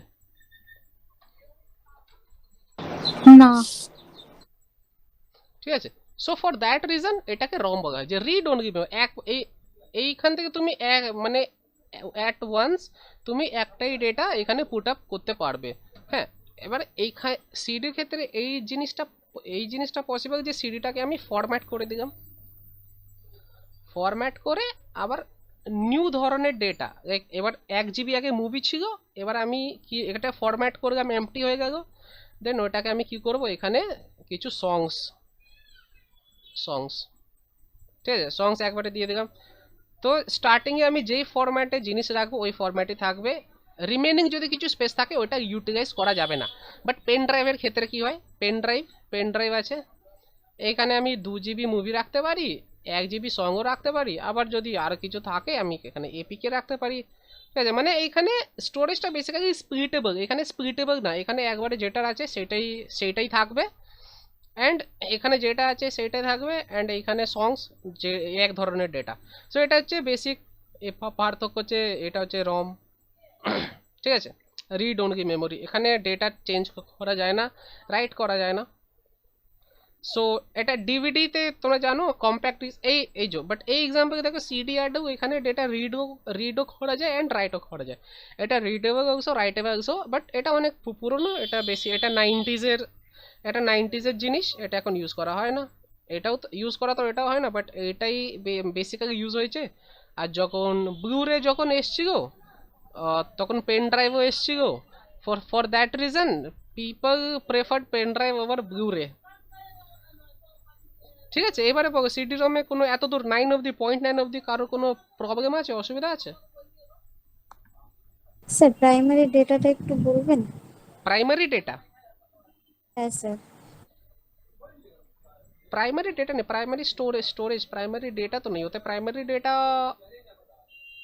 না। ঠিক আছে। সো ফর দ্যাট রিজন এটাকে রম বলা হয়, যে রিড অনলি এইখান থেকে তুমি মানে অ্যাট ওয়ান্স তুমি একটাই ডেটা এখানে পুট আপ করতে পারবে। হ্যাঁ, এবার এইখানে সিডির ক্ষেত্রে এই জিনিসটা পসিবল, যে সিডিটাকে আমি ফরম্যাট করে দিলাম, ফরম্যাট করে আবার নিউ ধরনের ডেটা, এবার 1 GB আগে মুভি ছিল, এবার আমি কি এটা ফরম্যাট করলাম, এমটি হয়ে গেল। দেন ওটাকে আমি কি করব, এখানে কিছু সংস, ঠিক আছে, সংস একবারে দিয়ে দিলাম। তো স্টার্টিংয়ে আমি যেই ফরম্যাটে জিনিস রাখবো ওই ফরম্যাটে থাকবে। রিমেনিং যদি কিছু স্পেস থাকে ওটা ইউটিলাইজ করা যাবে না। বাট পেন ড্রাইভের ক্ষেত্রে কি হয়, পেন ড্রাইভ আছে, এখানে আমি 2 GB মুভি রাখতে পারি, 1 GB সংও রাখতে পারি, আবার যদি আরও কিছু থাকে আমি এখানে এপিকে রাখতে পারি, ঠিক আছে। মানে এইখানে স্টোরেজটা বেসিক্যালি স্প্লিটেবল, এখানে স্প্লিটেবল না, এখানে একবারে যেটা আছে সেটাই থাকবে। অ্যান্ড এখানে যেটা আছে সেটাই থাকবে, অ্যান্ড এইখানে সংস যে এক ধরনের ডেটা। সো এটা হচ্ছে বেসিক পার্থক্য, হচ্ছে এটা হচ্ছে রম, ঠিক আছে। রিড অনলি মেমোরি, এখানে ডেটা চেঞ্জ করা যায় না, রাইট করা যায় না। সো এটা ডিভিডিতে তোমরা জানো কম্প্যাক্ট এই বাট এই এক্সাম্পল দেখো সিডি আর ডাব্লিউ, এখানে ডেটা রিডও করা যায় অ্যান্ড রাইটও করা যায়। এটা readable also, writable also, but এটা অনেক পুরনো, এটা বেশি, এটা 90s-এর জিনিস, এটা এখন ইউজ করা হয় না। এটাও তো ইউজ করা, তো এটাও হয় না, বাট এটাই বেসিক্যালি ইউজ হয়েছে। আর যখন ব্লুরে যখন এসছিল তখন পেন ড্রাইভও এসছিল। For that reason people preferred pen drive over Blu-ray, ঠিক আছে, এবারে বলো সিডি রমে কোনো এত দূর 9 অবধি 0.9 অবধি কারো কোনো প্রবলেম আছে, অসুবিধা আছে? স্যার প্রাইমারি ডেটাটা একটু বলবেন? प्राइमरी डेटा, হ্যাঁ স্যার। प्राइमरी डेटा नहीं, primary storage, storage primary data तो नहीं होता, प्राइमरी डेटा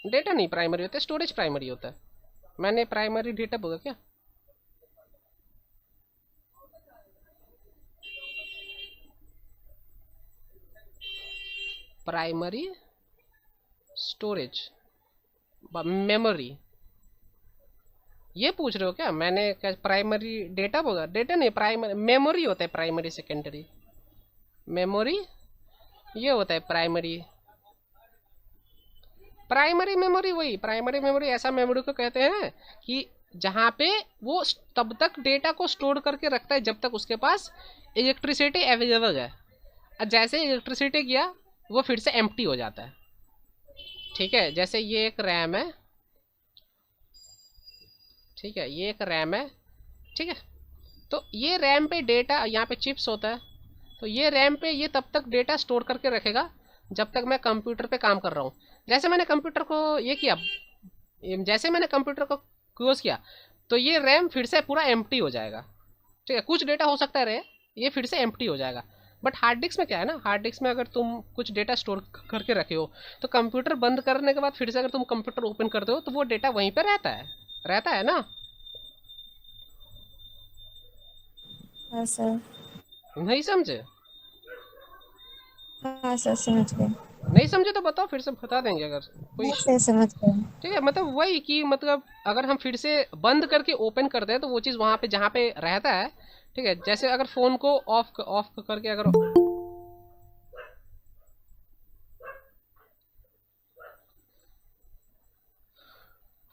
डेटा नहीं प्राइमरी होता है, स्टोरेज प्राइमरी होता है। मैंने प्राइमरी डेटा बोला क्या? प्राइमरी स्टोरेज मेमोरी ये पूछ रहे हो क्या? मैंने क्या प्राइमरी डेटा बोला? डेटा नहीं, प्राइमरी मेमोरी होता है, प्राइमरी सेकेंडरी मेमोरी ये होता है प्राइमरी। प्राइमरी मेमोरी वही, प्राइमरी मेमोरी ऐसा मेमोरी को कहते हैं कि जहाँ पे वो तब तक डेटा को स्टोर करके रखता है जब तक उसके पास इलेक्ट्रिसिटी अवेलेबल है, और जैसे इलेक्ट्रिसिटी गया वो फिर से एम्प्टी हो जाता है। ठीक है, जैसे ये एक रैम है, ठीक है, ये एक रैम है, ठीक है, तो ये रैम पे डेटा, यहाँ पे चिप्स होता है, तो ये रैम पे ये तब तक डेटा स्टोर करके रखेगा जब तक मैं कंप्यूटर पे काम कर रहा हूँ। जैसे मैंने कंप्यूटर को ये किया, जैसे मैंने कंप्यूटर को क्लोज किया तो ये रैम फिर से पूरा एम्प्टी हो जाएगा। ठीक है, कुछ डेटा हो सकता है रहे, ये फिर से एम्प्टी हो जाएगा। बट हार्ड डिस्क में क्या है ना, हार्ड डिस्क में अगर तुम कुछ डेटा स्टोर करके रखे हो तो कंप्यूटर बंद करने के बाद फिर से अगर तुम कंप्यूटर ओपन करते हो तो वो डेटा वहीं पे रहता है ना। हाँ सर। नहीं समझे? हाँ सर समझ गए। नहीं समझे तो बताओ, फिर से बता देंगे अगर कोई। हाँ सर समझ गए। ठीक है, मतलब वही कि मतलब अगर हम फिर से बंद करके ओपन करते हैं तो वो चीज़ वहाँ पे जहाँ पे रहता है। ठीक है, जैसे अगर फ़ोन को ऑफ करके अगर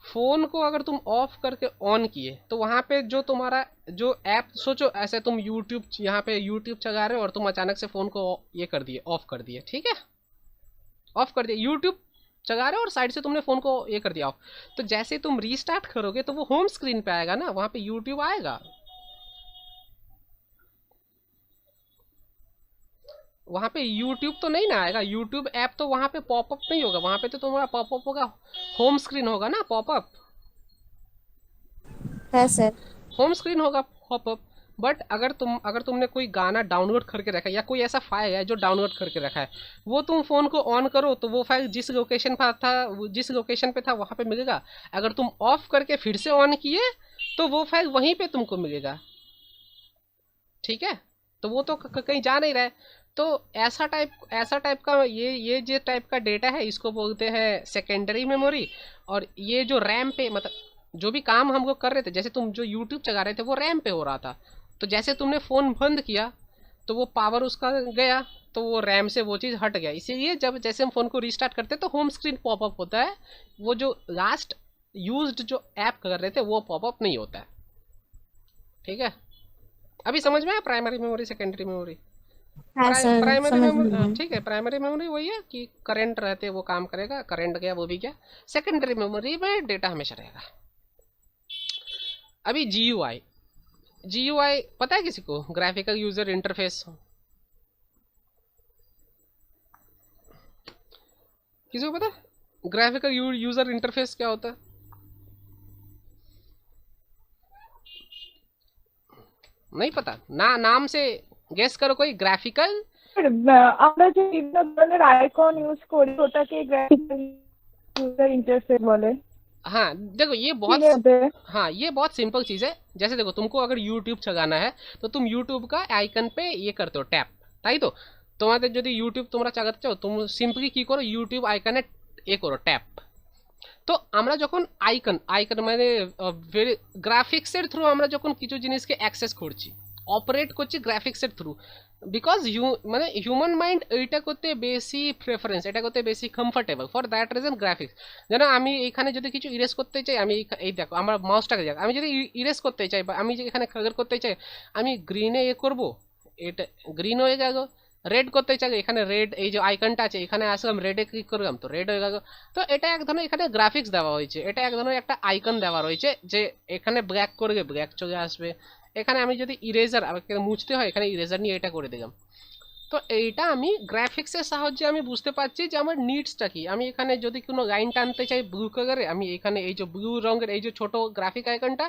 फ़ोन को अगर तुम ऑफ करके ऑन किए तो वहाँ पे जो तुम्हारा जो ऐप, सोचो ऐसे तुम यूट्यूब, यहाँ पे यूट्यूब चला रहे हो और तुम अचानक से फ़ोन को ये कर दिए, ऑफ कर दिए। ठीक है, ऑफ कर दिया, यूट्यूब चला रहे हो और साइड से तुमने फ़ोन को ये कर दिया ऑफ, तो जैसे ही तुम रीस्टार्ट करोगे तो वो होम स्क्रीन पे आएगा ना, वहाँ पे यूट्यूब आएगा, वहाँ पे यूट्यूब तो नहीं ना आएगा, यूट्यूब ऐप तो वहाँ पे पॉपअप नहीं होगा, वहाँ पे तो तुम्हारा पॉपअप होगा, होम स्क्रीन होगा ना पॉपअप। हाँ सर। होम स्क्रीन होगा पॉपअप। बट अगर तुमने कोई गाना डाउनलोड करके रखा है या कोई ऐसा फाइल है जो डाउनलोड करके रखा है, वो तुम फ़ोन को ऑन करो तो वो फाइल जिस लोकेशन पर था, जिस लोकेशन पे था वहाँ पे मिलेगा। अगर तुम ऑफ करके फिर से ऑन किए तो वो फाइल वहीं पे तुमको मिलेगा। ठीक है, तो वो तो कहीं जा नहीं रहा है। तो ऐसा टाइप का ये जो टाइप का डेटा है इसको बोलते हैं सेकेंडरी मेमोरी। और ये जो रैम पे, मतलब जो भी काम हम लोग कर रहे थे, जैसे तुम जो यूट्यूब चला रहे थे वो रैम पे हो रहा था, तो जैसे तुमने फ़ोन बंद किया तो वो पावर उसका गया, तो वो रैम से वो चीज़ हट गया। इसीलिए जब जैसे हम फ़ोन को रीस्टार्ट करते हैं तो होम स्क्रीन पॉपअप होता है, वो जो लास्ट यूज्ड जो ऐप कर रहे थे वो पॉपअप नहीं होता है। ठीक है, अभी समझ में आया प्राइमरी मेमोरी सेकेंडरी मेमोरी? हाँ सर प्राइमरी समझ मेमोरी, गए। ठीक है, प्राइमरी मेमोरी वही है कि करंट रहते वो काम करेगा, करंट गया वो भी गया। सेकेंडरी मेमोरी में डेटा हमेशा रहेगा। अभी GUI पता है किसी को? ग्राफिकल यूजर इंटरफेस, किसी को पता? ग्राफिकल यूजर इंटरफेस क्या होता है? नहीं पता ना, नाम से गेस करो कोई। ग्राफिकल, আমরা যে বিভিন্ন ধরনের আইকন ইউজ করি ওটাকে গ্রাফিক্যাল ইউজার ইন্টারফেস বলে। हाँ देखो ये ঠিক बहुत, আছে, हाँ ये बहुत सिंपल चीज़ है। जैसे देखो तुमको अगर यूट्यूब चलाना है तो तुम यूट्यूब का आइकन पे ये करते हो टैप, ताई तो তোমাদের যদি ইউটিউব তোমরা চালাতে চাও তুমি সিম্পলি কি করো, ইউটিউব আইকনে এ করো ট্যাপ। তো আমরা যখন আইকন মানে গ্রাফিক্সের থ্রু আমরা যখন কিছু জিনিসকে অ্যাক্সেস করছি, অপারেট করছি গ্রাফিক্সের থ্রু, বিকজ মানে হিউম্যান মাইন্ড এইটা করতে বেশি প্রেফারেন্স, এটা করতে বেশি comfortable, for that reason graphics. যেন আমি এখানে যদি কিছু ইরেজ করতে চাই, আমি এই দেখো আমার মাউসটাকে যাক, আমি যদি ইরেজ করতে চাই বা আমি এখানে কালার করতে চাই, আমি গ্রিনে এ করবো, এটা গ্রিন হয়ে গেল। রেড করতে চাই, এখানে রেড এই যে আইকনটা আছে এখানে আসলাম, রেডে ক্লিক করলাম তো রেড হয়ে গেল। তো এটা এক ধরনের এখানে গ্রাফিক্স দেওয়া হয়েছে, এটা এক ধরনের একটা আইকন দেওয়া রয়েছে যে এখানে ব্ল্যাক করলে ব্ল্যাক চলে আসবে। এখানে আমি যদি ইরেজার আমাকে মুছতে হয়, এখানে ইরেজার নিয়ে এটা করে দিলাম। তো এইটা আমি গ্রাফিক্সের সাহায্যে আমি বুঝতে পারছি যে আমার নিডসটা কি। আমি এখানে যদি কোনো লাইন টানতে চাই ব্লু কালারে, আমি এখানে এই যে ব্লু রঙের এই যে ছোট গ্রাফিক আইকনটা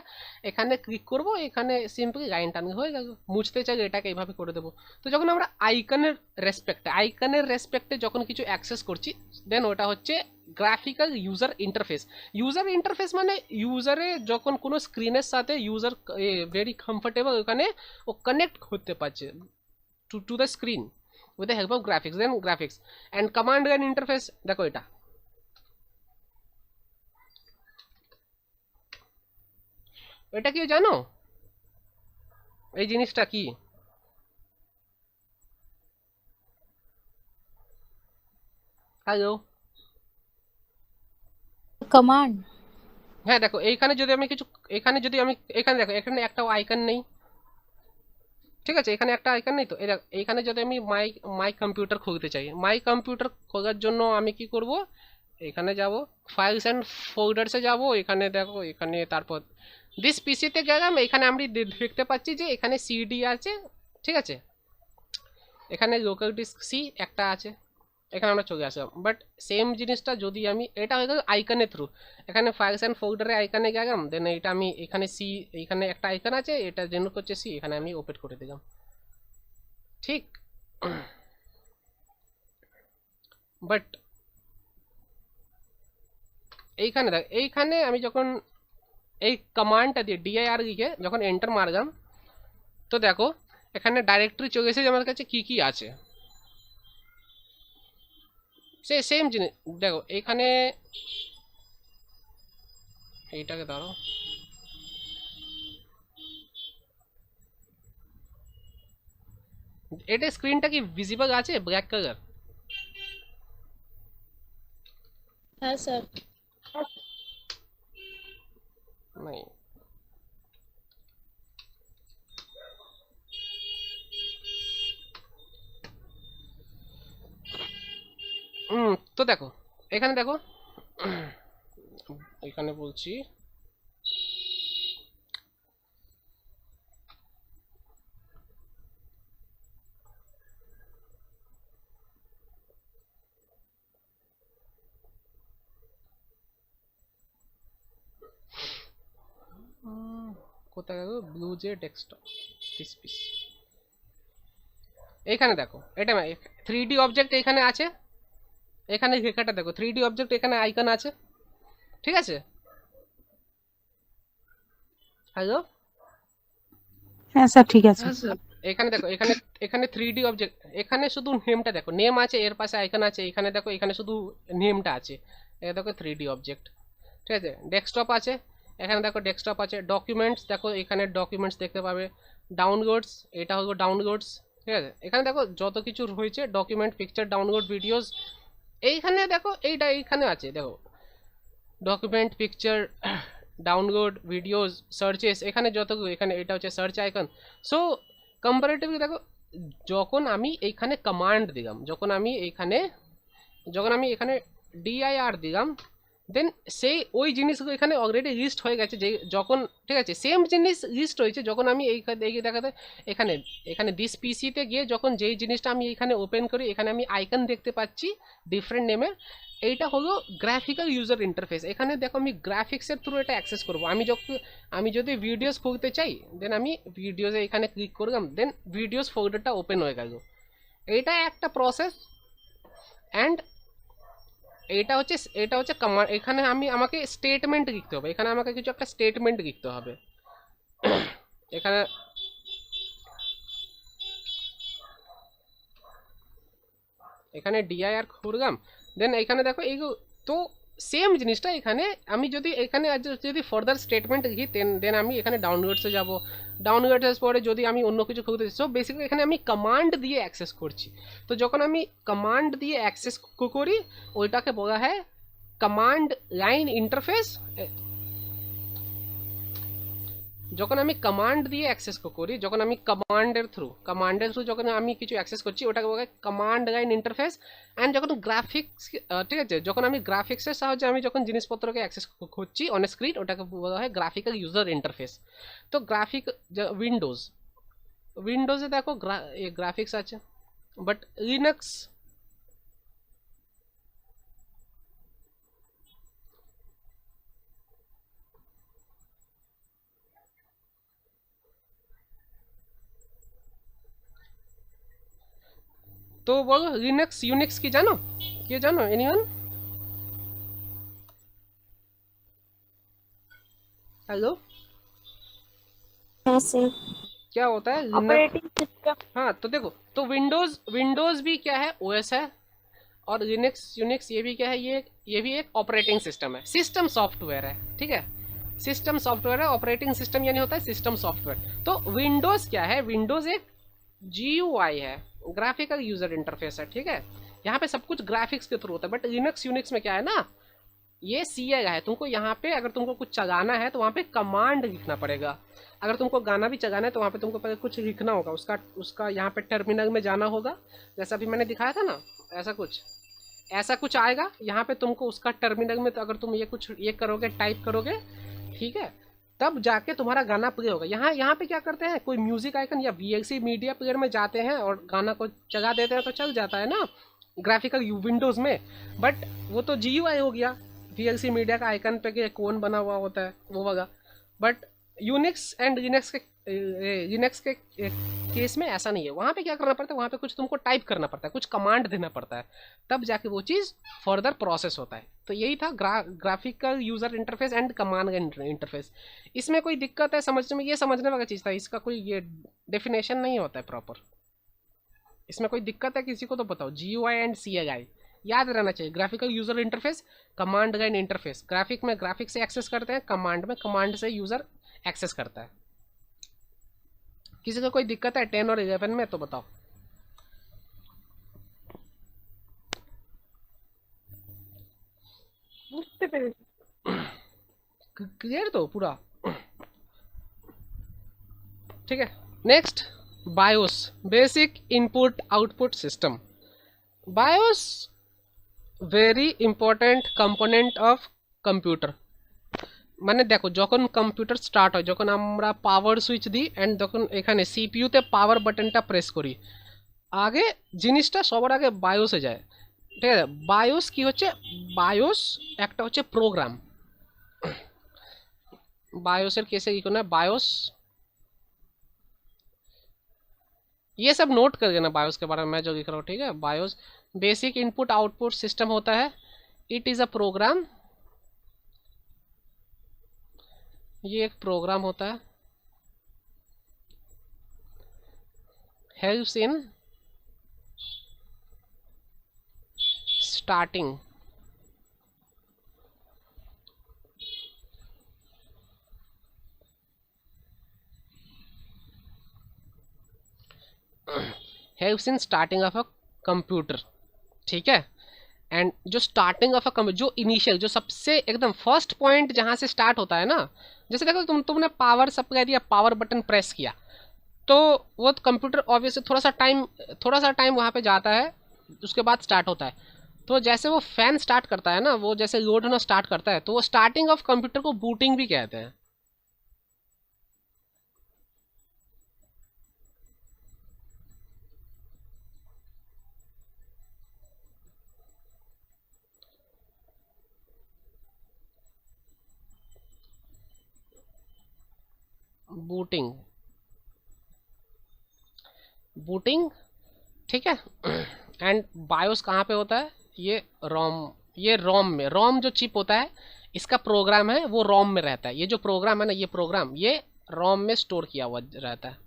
এখানে ক্লিক করব, এখানে সিম্পলি লাইন টানলে হয়ে গেল। মুছতে চাইলে এটাকে এইভাবে করে দেবো। তো যখন আমরা আইকনের রেসপেক্টে যখন কিছু অ্যাক্সেস করছি, দেন ওটা হচ্ছে graphical user interface. User interface মানে ইউজারে যখন কোনো স্ক্রিনের সাথে ইউজার ভেরি কমফোর্টেবল ওখানে ও কানেক্ট করতে পারছে to the screen with the help of graphics. Then graphics and command line interface দেখো এটা কি জানো, এই জিনিসটা কি? Hello, command. হ্যাঁ দেখো এইখানে যদি আমি কিছু, এখানে যদি আমি এখানে দেখো এখানে একটা আইকন নেই, ঠিক আছে, এখানে একটা আইকন নেই। তো এইখানে যদি আমি মাই কম্পিউটার খুলতে চাই, মাই কম্পিউটার খোলার জন্য আমি কি করব, এখানে যাব ফাইলস অ্যান্ড ফোল্ডার্সে যাব, এখানে দেখো এখানে তারপর দিস পিসিতে গেলাম, এখানে আমি দেখতে পাচ্ছি যে এখানে সিডি আছে, ঠিক আছে, এখানে লোকাল ডিস্ক সি একটা আছে, এখানে আমরা চলে আসলাম। বাট সেম জিনিসটা যদি আমি, এটা হয়ে গেল আইকনের থ্রু, এখানে ফাইলস অ্যান্ড ফোল্ডারে আইকনে গেলাম, দেন এটা আমি এখানে সি, এখানে একটা আইকন আছে, এটা জেনারেট করছে সি, এখানে আমি ওপেন করে দিলাম, ঠিক। বাট এইখানে দেখ, এইখানে আমি যখন এই কমান্ডটা দিয়ে ডিআইআর লিখে যখন এন্টার মারলাম, তো দেখো এখানে ডাইরেক্টরি চলে এসেছে আমার কাছে কি কি আছে, সেম জিনিস দেখো এইখানে, এইটাকে ধরো, এটা স্ক্রিনটা কি ভিজিবল আছে ব্ল্যাক কালার? হ্যাঁ স্যার। নাই। তো দেখো এখানে দেখো, এখানে বলছি কোথায় গেল, blue J desktop this piece, এখানে দেখো এটা 3D অবজেক্ট এখানে আছে, এখানে রেখাটা দেখো 3D অবজেক্ট এখানে আইকন আছে, ঠিক আছে। হ্যালো, হ্যাঁ স্যার ঠিক আছে। এখানে দেখো এখানে, এখানে 3D অবজেক্ট, এখানে শুধু নেমটা দেখো, নেম আছে, এর পাশে আইকন আছে, এখানে দেখো এখানে শুধু নেমটা আছে, এটা দেখো 3D অবজেক্ট, ঠিক আছে। ডেস্কটপ আছে, এখানে দেখো ডেস্কটপ আছে। ডকুমেন্টস দেখো, এখানে ডকুমেন্টস দেখতে পাবে। ডাউনলোডস, এটা হলো ডাউনলোডস, ঠিক আছে। এখানে দেখো যত কিছু রয়েছে, ডকুমেন্ট, পিকচার, ডাউনলোড, ভিডিওস, এইখানে দেখো এইটা এইখানে আছে দেখো, document, picture, download, videos, searches, এখানে যতগুলো, এখানে এটা হচ্ছে সার্চ আইকন। সো কম্পারেটিভলি দেখো, যখন আমি এইখানে কমান্ড দিলাম, যখন আমি এখানে ডিআইআর দিলাম, দেন সেই ওই জিনিসগুলো এখানে অলরেডি লিস্ট হয়ে গেছে, যে যখন, ঠিক আছে, সেম জিনিস লিস্ট হয়েছে যখন আমি দেখাতে এখানে এখানে দিস পিসিতে গিয়ে যখন যেই জিনিসটা আমি এখানে ওপেন করি, এখানে আমি আইকন দেখতে পাচ্ছি ডিফারেন্ট নেমের। এইটা হলো গ্রাফিক্যাল ইউজার ইন্টারফেস। এখানে দেখো আমি গ্রাফিক্সের থ্রু এটা অ্যাক্সেস করবো। আমি যদি ভিডিওস খুলতে চাই, দেন আমি ভিডিওসে এখানে ক্লিক করলাম, দেন ভিডিওস ফোল্ডারটা ওপেন হয়ে গেল। এইটা একটা প্রসেস। অ্যান্ড এটা হচ্ছে কমান্ড। এখানে আমাকে স্টেটমেন্ট লিখতে হবে, এখানে আমাকে কিছু একটা স্টেটমেন্ট লিখতে হবে। এখানে এখানে ডিআইআর খুললাম, দেন এখানে দেখো এই তো সেম জিনিসটা এখানে আমি যদি এখানে যদি ফার্দার স্টেটমেন্ট লিখি, দেন আমি এখানে ডাউনলোডসে যাব। ডাউনলোডস পরে যদি আমি অন্য কিছু খুলতে চাই, সো বেসিক্যালি এখানে আমি কমান্ড দিয়ে অ্যাক্সেস করছি। তো যখন আমি কমান্ড দিয়ে অ্যাক্সেস করি, ওইটাকে বলা হয় কমান্ড লাইন ইন্টারফেস। যখন আমি কমান্ড দিয়ে অ্যাক্সেস করি, যখন আমি কমান্ডের থ্রু যখন আমি কিছু অ্যাক্সেস করছি, ওটাকে বলা হয় কমান্ড লাইন ইন্টারফেস। অ্যান্ড যখন গ্রাফিক্স, ঠিক আছে, যখন আমি গ্রাফিক্সের সাহায্যে আমি যখন জিনিসপত্রকে অ্যাক্সেস করছি অন স্ক্রিন, ওটাকে বলা হয় গ্রাফিক্যাল ইউজার ইন্টারফেস। তো উইন্ডোজে দেখো গ্রাফিক্স আছে, बट लिनक्स तो बोलो लिनक्स यूनिक्स की जानो, ये जानो एनीवन? हेलो, हाँ सर। क्या होता है लिनक्स? Operating system. हाँ तो देखो, तो विंडोज विंडोज भी क्या है, ओएस है, और लिनक्स यूनिक्स ये भी क्या है, ये भी एक ऑपरेटिंग सिस्टम है, सिस्टम सॉफ्टवेयर है, ठीक है, सिस्टम सॉफ्टवेयर है। ऑपरेटिंग सिस्टम यानी होता है सिस्टम सॉफ्टवेयर। तो विंडोज क्या है, विंडोज एक GUI है, ग्राफिकल यूजर इंटरफेस है, ठीक है, यहाँ पे सब कुछ ग्राफिक्स के थ्रू होता है। बट लिनक्स यूनिक्स में क्या है ना, ये CI है, तुमको यहाँ पे अगर तुमको कुछ चलाना है तो वहाँ पे कमांड लिखना पड़ेगा। अगर तुमको गाना भी चलाना है तो वहाँ पे तुमको पहले कुछ लिखना होगा, उसका यहाँ पे टर्मिनल में जाना होगा, जैसा अभी मैंने दिखाया था ना, ऐसा कुछ आएगा यहाँ पे तुमको उसका टर्मिनल में। तो अगर तुम ये करोगे, टाइप करोगे, ठीक है, तब जाके तुम्हारा गाना प्ले होगा। यहाँ पे क्या करते हैं, कोई म्यूजिक आइकन या VLC मीडिया प्लेयर में जाते हैं और गाना को चला देते हैं तो चल जाता है ना ग्राफिकल विंडोज में। बट वो तो GUI हो गया, VLC मीडिया का आइकन पे के कौन बना हुआ होता है वो वाला। बट यूनिक्स एंड लिनक्स के केस में ऐसा नहीं है। वहाँ पे क्या करना पड़ता है, वहाँ पे कुछ तुमको टाइप करना पड़ता है, कुछ कमांड देना पड़ता है, तब जाके वो चीज़ फर्दर प्रोसेस होता है। तो यही था graphical user interface and command interface. इसमें कोई दिक्कत है समझने में, ये समझने वाला चीज़ था, इसका कोई ये डेफिनेशन नहीं होता है प्रॉपर। इसमें कोई दिक्कत है किसी को तो बताओ। GUI एंड CLI याद रहना चाहिए। Graphical user interface, command line interface. Graphic में ग्राफिक से एक्सेस करते हैं, कमांड में कमांड से यूजर एक्सेस करता है। किसी को कोई दिक्कत है 10 और 11 में तो बताओ। বুঝতে পেরেছি। क्लियर तो पूरा, ठीक है। Next, BIOS, basic input output system. BIOS very important component of computer. মানে দেখো যখন কম্পিউটার স্টার্ট হয়, যখন আমরা পাওয়ার সুইচ দিই অ্যান্ড যখন এখানে সিপিইউতে পাওয়ার বাটনটা প্রেস করি, আগে জিনিসটা সবার আগে বায়োসে যায়, ঠিক আছে। বায়োস কি হচ্ছে, বায়োস একটা হচ্ছে প্রোগ্রাম। बायोस कैसे की करना है, बायोस ये सब नोट कर लेना बायोस के बारे में मैं जो लिख रहा हूँ, ठीक है। BIOS basic input output system होता है। इट इज़ अ प्रोग्राम, ये एक प्रोग्राम होता है। Helps in starting helps in starting of a computer, ठीक है। एंड जो स्टार्टिंग ऑफ अ जो इनिशियल, जो सबसे एकदम फर्स्ट पॉइंट जहाँ से स्टार्ट होता है ना, जैसे देखो तुमने पावर सप्लाई दिया, पावर बटन प्रेस किया, तो वो कंप्यूटर ऑब्वियसली थोड़ा सा टाइम वहाँ पे जाता है, उसके बाद स्टार्ट होता है। तो जैसे वो फैन स्टार्ट करता है ना, वो जैसे लोड होना स्टार्ट करता है, तो वो स्टार्टिंग ऑफ कंप्यूटर को बूटिंग भी कहते हैं। बूटिंग, बूटिंग, ठीक है। एंड बायोस कहाँ पे होता है, ये रोम में, रोम जो चिप होता है, इसका प्रोग्राम है वो रोम में रहता है। ये जो प्रोग्राम है ना, ये प्रोग्राम ये रोम में स्टोर किया हुआ रहता है,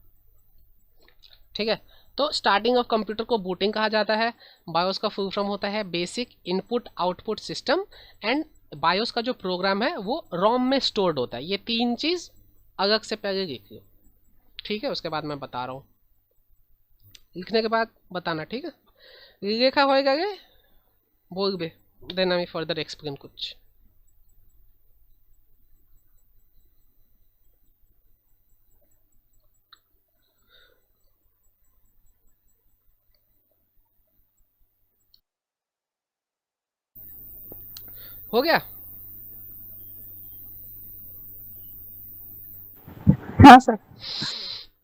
ठीक है। तो स्टार्टिंग ऑफ कंप्यूटर को बूटिंग कहा जाता है। बायोस का फुल फॉर्म होता है basic input output system. And BIOS का जो प्रोग्राम है वो रोम में स्टोर्ड होता है। ये तीन चीज़ अलग से पहले लिख लो, ठीक है। उसके बाद मैं बता रहा हूँ, लिखने के बाद बताना, ठीक है। लिखा होएगा ये बोल दे, देन আমি फर्दर एक्सप्लेन कुछ। हो गया? हाँ सर।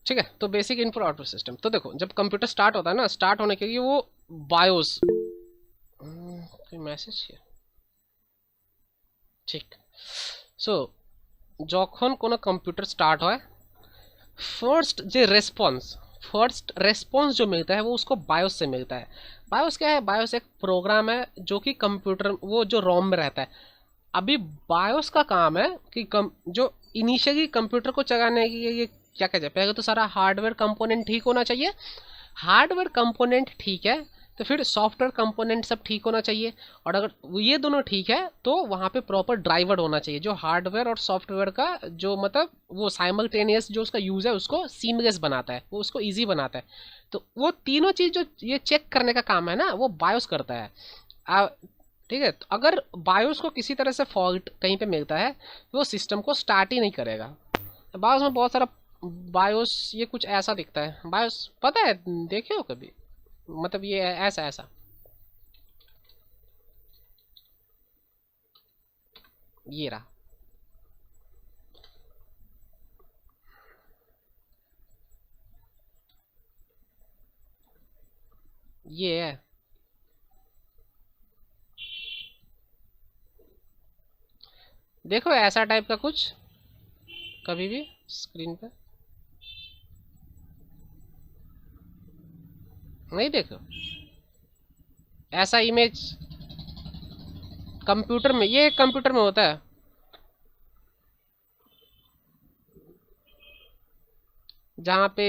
ठीक है। तो बेसिक इनपुट आउटपुट सिस्टम, तो देखो जब कंप्यूटर स्टार्ट होता है ना, स्टार्ट होने के लिए वो बायोस, कोई मैसेज है, ঠিক। সো যখন কোনো কম্পিউটার स्टार्ट হয়, फर्स्ट रेस्पॉन्स जो मिलता है वो उसको बायोस से मिलता है। बायोस क्या है? बायोस एक प्रोग्राम है जो कि कंप्यूटर, वो जो रोम में रहता है। अभी बायोस का काम है कि जो इनिशियली कंप्यूटर को चलाने की ये क्या कहते हैं, पहले तो सारा हार्डवेयर कंपोनेंट ठीक होना चाहिए। हार्डवेयर कंपोनेंट ठीक है तो फिर सॉफ्टवेयर कंपोनेंट सब ठीक होना चाहिए, और अगर ये दोनों ठीक है तो वहाँ पे प्रॉपर ड्राइवर होना चाहिए जो हार्डवेयर और सॉफ्टवेयर का जो मतलब वो साइमल्टेनियस जो उसका यूज़ है उसको सीमलेस बनाता है, वो उसको ईजी बनाता है। तो वो तीनों चीज़ जो ये चेक करने का काम है ना, वो बायोस करता है। ठीक है। तो अगर बायोस को किसी तरह से फॉल्ट कहीं पे मिलता है तो वो सिस्टम को स्टार्ट ही नहीं करेगा। बायोस में बहुत सारा बायोस ये कुछ ऐसा दिखता है। बायोस पता है, देखे हो कभी? मतलब ये ऐसा ऐसा ये रहा, ये है। देखो ऐसा टाइप का कुछ कभी भी स्क्रीन पे नहीं देखो, ऐसा इमेज कंप्यूटर में, ये कंप्यूटर में होता है जहाँ पे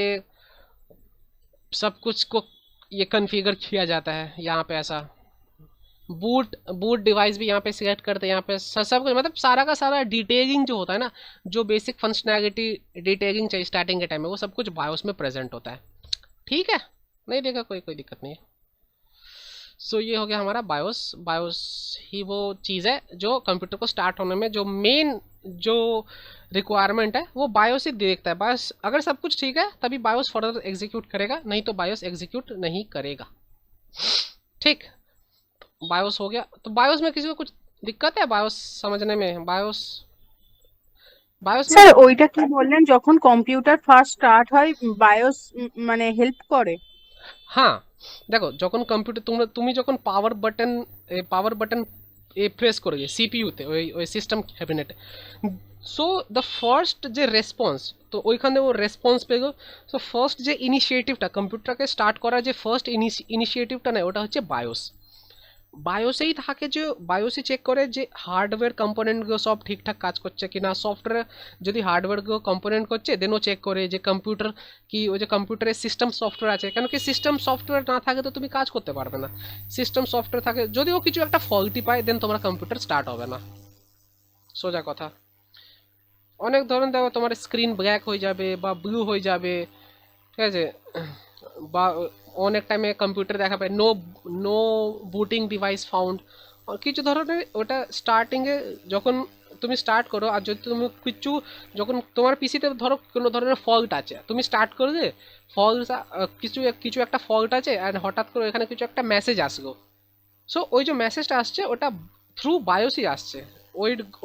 सब कुछ को ये कॉन्फ़िगर किया जाता है। यहाँ पे ऐसा बूट डिवाइस भी यहाँ पे सिलेक्ट करते हैं, यहाँ पे सब कुछ मतलब सारा का सारा डिटेलिंग जो होता है ना, जो बेसिक फंक्शनैलिटी डिटेलिंग चाहिए स्टार्टिंग के टाइम में, वो सब कुछ बायोस में प्रेजेंट होता है। ठीक है, नहीं देखा कोई दिक्कत नहीं है। सो ये हो गया हमारा बायोस। बायोस ही वो चीज़ है जो कंप्यूटर को स्टार्ट होने में जो मेन जो रिक्वायरमेंट है वो बायोस ही देखता है। बायोस अगर सब कुछ ठीक है तभी बायोस फर्दर एग्जीक्यूट करेगा, नहीं तो बायोस एग्जीक्यूट नहीं करेगा। ठीक, बायोस हो गया। तो बायोस में किसी को कुछ दिक्कत है बायोस समझने में? बायोस বায়োস স্যার ওইটা কি বললেন যখন কম্পিউটার ফার্স্ট স্টার্ট হয় বায়োস মানে হেল্প করে? হ্যাঁ দেখো, যখন কম্পিউটার তুমি যখন পাওয়ার বাটন প্রেস করবে সিপিইউতে ওই সিস্টেম ক্যাবিনেটে, সো দ্য ফার্স্ট যে রেসপন্স, তো ওইখানে ও রেসপন্স পেলো। সো ফার্স্ট যে ইনিশিয়েটিভটা কম্পিউটারকে স্টার্ট করার যে ফার্স্ট ইনিশিয়েটিভটা নেয় ওটা হচ্ছে বায়োস। বায়োসেই থাকে, যে বায়োসই চেক করে যে হার্ডওয়্যার কম্পোনেন্টগুলো সব ঠিকঠাক কাজ করছে কিনা। সফটওয়্যার যদি হার্ডওয়্যারগুলো কম্পোনেন্ট করছে দেন ও চেক করে যে কম্পিউটার কি, ওই যে কম্পিউটারের সিস্টেম সফটওয়্যার আছে, কেন কি সিস্টেম সফটওয়্যার না থাকে তো তুমি কাজ করতে পারবে না। সিস্টেম সফটওয়্যার থাকে, যদিও কিছু একটা ফল্টি পায় দেন তোমার কম্পিউটার স্টার্ট হবে না, সোজা কথা। অনেক ধরনের দেখো তোমার স্ক্রিন ব্ল্যাক হয়ে যাবে বা ব্লু হয়ে যাবে, ঠিক আছে, বা অনেক টাইমে কম্পিউটার দেখাবে নো বুটিং ডিভাইস ফাউন্ড, কিছু ধরনের ওটা স্টার্টিংয়ে যখন তুমি স্টার্ট করো। আর যদি তুমি কিছু যখন তোমার পিসিতে ধরো কোনো ধরনের ফল্ট আছে, তুমি স্টার্ট করলে ফল্ট কিছু একটা ফল্ট আছে অ্যান্ড হঠাৎ করে এখানে কিছু একটা মেসেজ আসলো। সো ওই যে মেসেজটা আসছে ওটা থ্রু বায়োসই আসছে,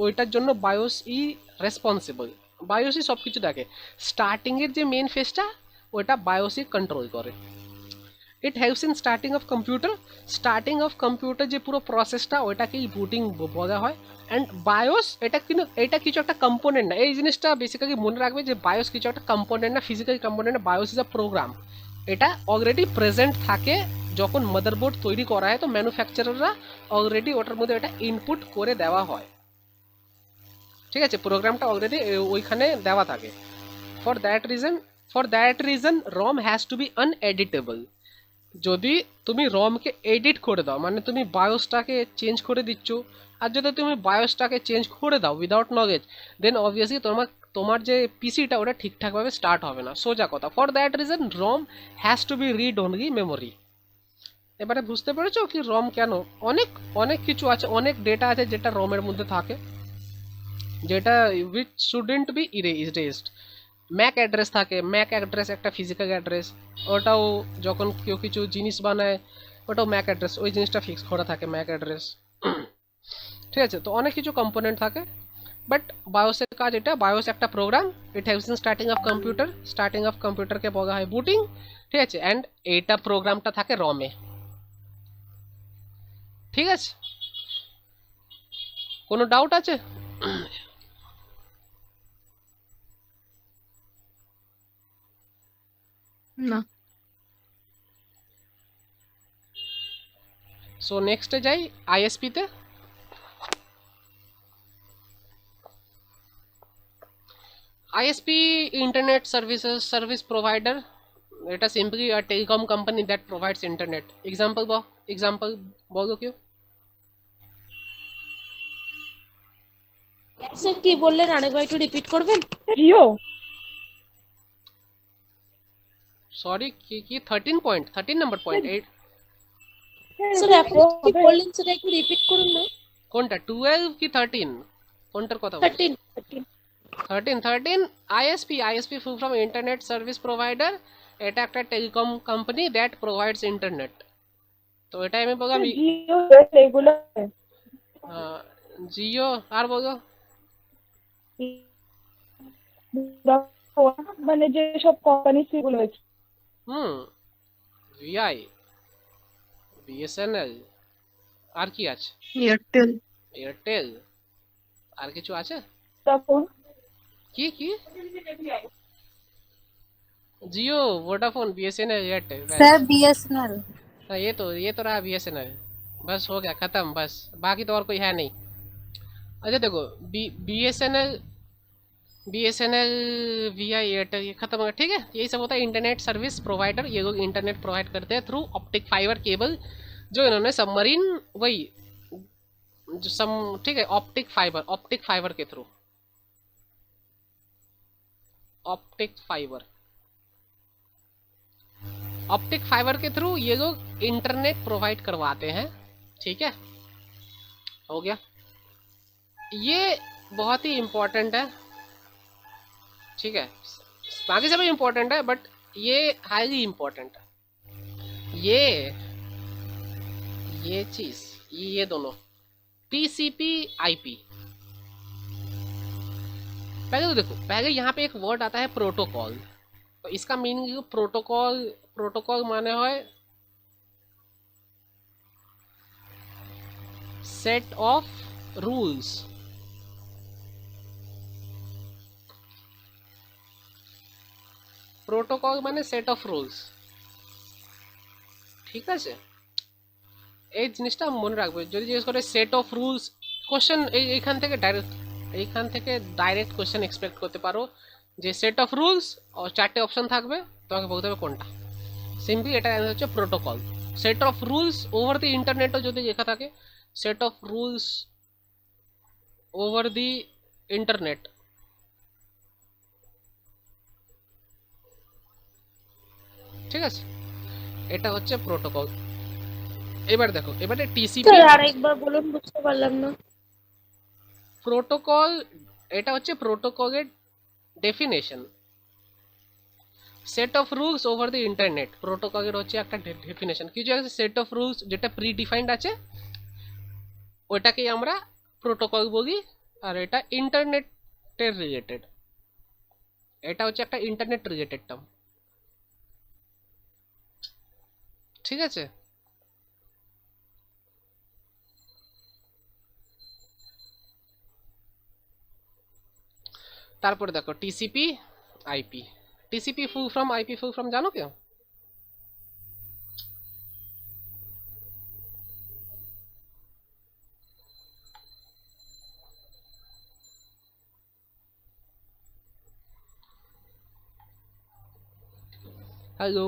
ওইটার জন্য বায়োসই রেসপন্সিবল। বায়োসই সব কিছু দেখে, স্টার্টিংয়ের যে মেন ফেজটা ওটা বায়োসই কন্ট্রোল করে। ইট helps in starting of computer যে পুরো প্রসেসটা ওইটাকেই বুটিং বলা হয়। অ্যান্ড বায়োস এটা কিছু একটা কম্পোনেন্ট না, এই জিনিসটা বেসিক্যালি মনে রাখবে যে বায়োস কিছু একটা কম্পোনেন্ট না, physical component. BIOS is a program, এটা অলরেডি প্রেজেন্ট থাকে যখন মাদারবোর্ড তৈরি করা হয়, তো ম্যানুফ্যাকচারাররা অলরেডি ওটার মধ্যে এটা ইনপুট করে দেওয়া হয়। ঠিক আছে, প্রোগ্রামটা অলরেডি ওইখানে দেওয়া থাকে। For that reason ROM has to be uneditable. যদি তুমি রমকে এডিট করে দাও, মানে তুমি বায়োসটাকে চেঞ্জ করে দিচ্ছ, আর যদি তুমি বায়োসটাকে চেঞ্জ করে দাও উইদাউট নলেজ, দেন অবভিয়াসলি তোমার যে পিসিটা ওটা ঠিকঠাকভাবে স্টার্ট হবে না, সোজা কথা। For that reason ROM has to be read only memory. এবারে বুঝতে পেরেছো কি রম কেন? অনেক কিছু আছে, অনেক ডেটা আছে যেটা রমের মধ্যে থাকে, যেটা which shouldn't B erased. Mac address থাকে, ম্যাক অ্যাড্রেস একটা ফিজিক্যাল অ্যাড্রেস, ওটাও যখন কেউ কিছু জিনিস বানায় ওটাও ম্যাক অ্যাড্রেস, ওই জিনিসটা ফিক্স করা থাকে ম্যাক অ্যাড্রেস। ঠিক আছে, তো অনেক কিছু কম্পোনেন্ট থাকে। বাট বায়োসের কাজ এটা, বায়োস একটা program, it helps in starting of কম্পিউটারকে বলা হয় বুটিং, ঠিক আছে, অ্যান্ড এইটা প্রোগ্রামটা থাকে রমে, ঠিক আছে। কোনো ডাউট আছে? না। সো নেক্সটে যাই আইএসপি তে। আইএসপি ইন্টারনেট সার্ভিস প্রোভাইডার, এটা simply a telecom company that provides internet. Example বলো কেউ? স্যার কি বললেন, আরেকবার একটু রিপিট করবেন? জিও। সরি কি 13 নাম্বার পয়েন্ট 8 স্যার আপনি কি বললেন সেটা একটু রিপিট করুন না। কোনটা 12 কি 13 কোনটার কথা বলছো? 13 ISP full from internet service provider, এটা একটা telecom company that provides internet. তো এটাই আমি বললাম জিও এগুলো জিও। আর বলো? মানে যে সব কোম্পানি সেগুলো আছে। ভিআই, বিএসএনএল, আর কি আছে? এয়ারটেল, আর কিছু আছে? তখন কি Jio, Vodafone, BSNL, Airtel, sir BSNL. हाँ ये तो रहा बीएसएनएल। बस हो गया खत्म, बस बाकी तो और कोई है नहीं। अच्छा देखो बीएसएनएल वीआई एयरटेल ये खत्म हो गया, ठीक है। यही सब होता है इंटरनेट सर्विस प्रोवाइडर, ये लोग इंटरनेट प्रोवाइड करते हैं थ्रू ऑप्टिक फाइबर केबल, जो इन्होंने सबमरीन वही जो ठीक है ऑप्टिक फाइबर के थ्रू, ऑप्टिक फाइबर के थ्रू ये लोग इंटरनेट प्रोवाइड करवाते हैं, ठीक है। हो गया, ये बहुत ही इम्पोर्टेंट है, ठीक है। बाकी सब इम्पोर्टेंट है बट ये हाईली इम्पोर्टेंट है। ये चीज ये दोनों टीसीपी आईपी। पहले तो देखो, पहले यहाँ पे एक वर्ड आता है प्रोटोकॉल, तो इसका मीनिंग प्रोटोकॉल माने है सेट ऑफ रूल्स। प्रोटोकॉल माने सेट ऑफ रूल्स, ठीक আছে। এই জিনিসটা মনে রাখবে, যদি জিজ্ঞেস করে সেট অফ রুলস, কোশ্চেন এইখান থেকে ডাইরেক্ট কোশ্চেন এক্সপেক্ট করতে পারো যে সেট অফ রুলস আর চারটে অপশন থাকবে, তোমাকে বলতে হবে কোনটা। সিম্পলি এটা অ্যান্সার হচ্ছে protocol. Set of rules over the ইন্টারনেটও যদি লেখা থাকে, set of rules over the internet, ঠিক আছে, এটা হচ্ছে প্রোটোকল। এবার দেখো, এবারে টিসিপি স্যার আরেকবার বলুন, বুঝতে পারলাম না। প্রোটোকল, এটা হচ্ছে প্রোটোকলের definition. Set of rules over the internet প্রোটোকলের হচ্ছে একটা ডেফিনেশন। কিছু আছে সেট অফ রুলস যেটা প্রি ডিফাইন্ড আছে, ওটাকেই আমরা প্রোটোকল বলি, আর এটা ইন্টারনেটের রিলেটেড, এটা হচ্ছে একটা ইন্টারনেট রিলেটেড টার্ম, ঠিক আছে। তারপরে দেখো TCP IP. TCP full from, IP full from জানো কেউ? हेलो।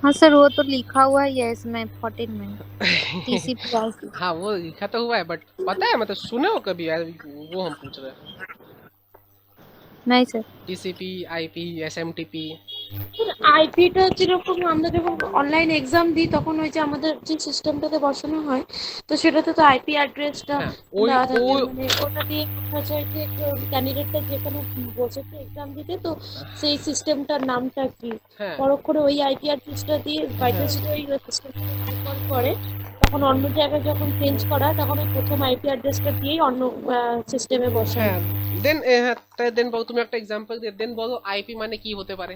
हाँ सर, वो तो लिखा हुआ ही है इसमें 14 में टीसीपी। हाँ वो लिखा तो हुआ है बट पता है मतलब सुने हो कभी यार, वो हम पूछ रहे हैं। नहीं सर। TCP IP SMTP. আইপিটা যেরকম আমরা যখন অনলাইন এক্সাম দিই তখন ওই যে আমাদের যে সিস্টেমটাতে বসানো হয়, তো সেটাতে তো আইপি অ্যাড্রেসটা দেওয়া থাকে, মানে ওটা দিয়ে বোঝা যায় যে ক্যান্ডিডেটটা যেখানে বসেছে এক্সাম দিতে, তো সেই সিস্টেমটার নামটা কি, পরক্ষণে ওই আইপি অ্যাড্রেসটা দিয়ে বাইপাস ওই সিস্টেমটা কল করে, তখন অন্য জায়গায় যখন চেঞ্জ করা হয় তখন ওই প্রথম আইপি অ্যাড্রেসটা দিয়েই অন্য সিস্টেমে বসায়। হ্যাঁ দেন দেন বলো তুমি একটা এক্সাম্পল দিয়ে, দেন বলো আইপি মানে কি হতে পারে।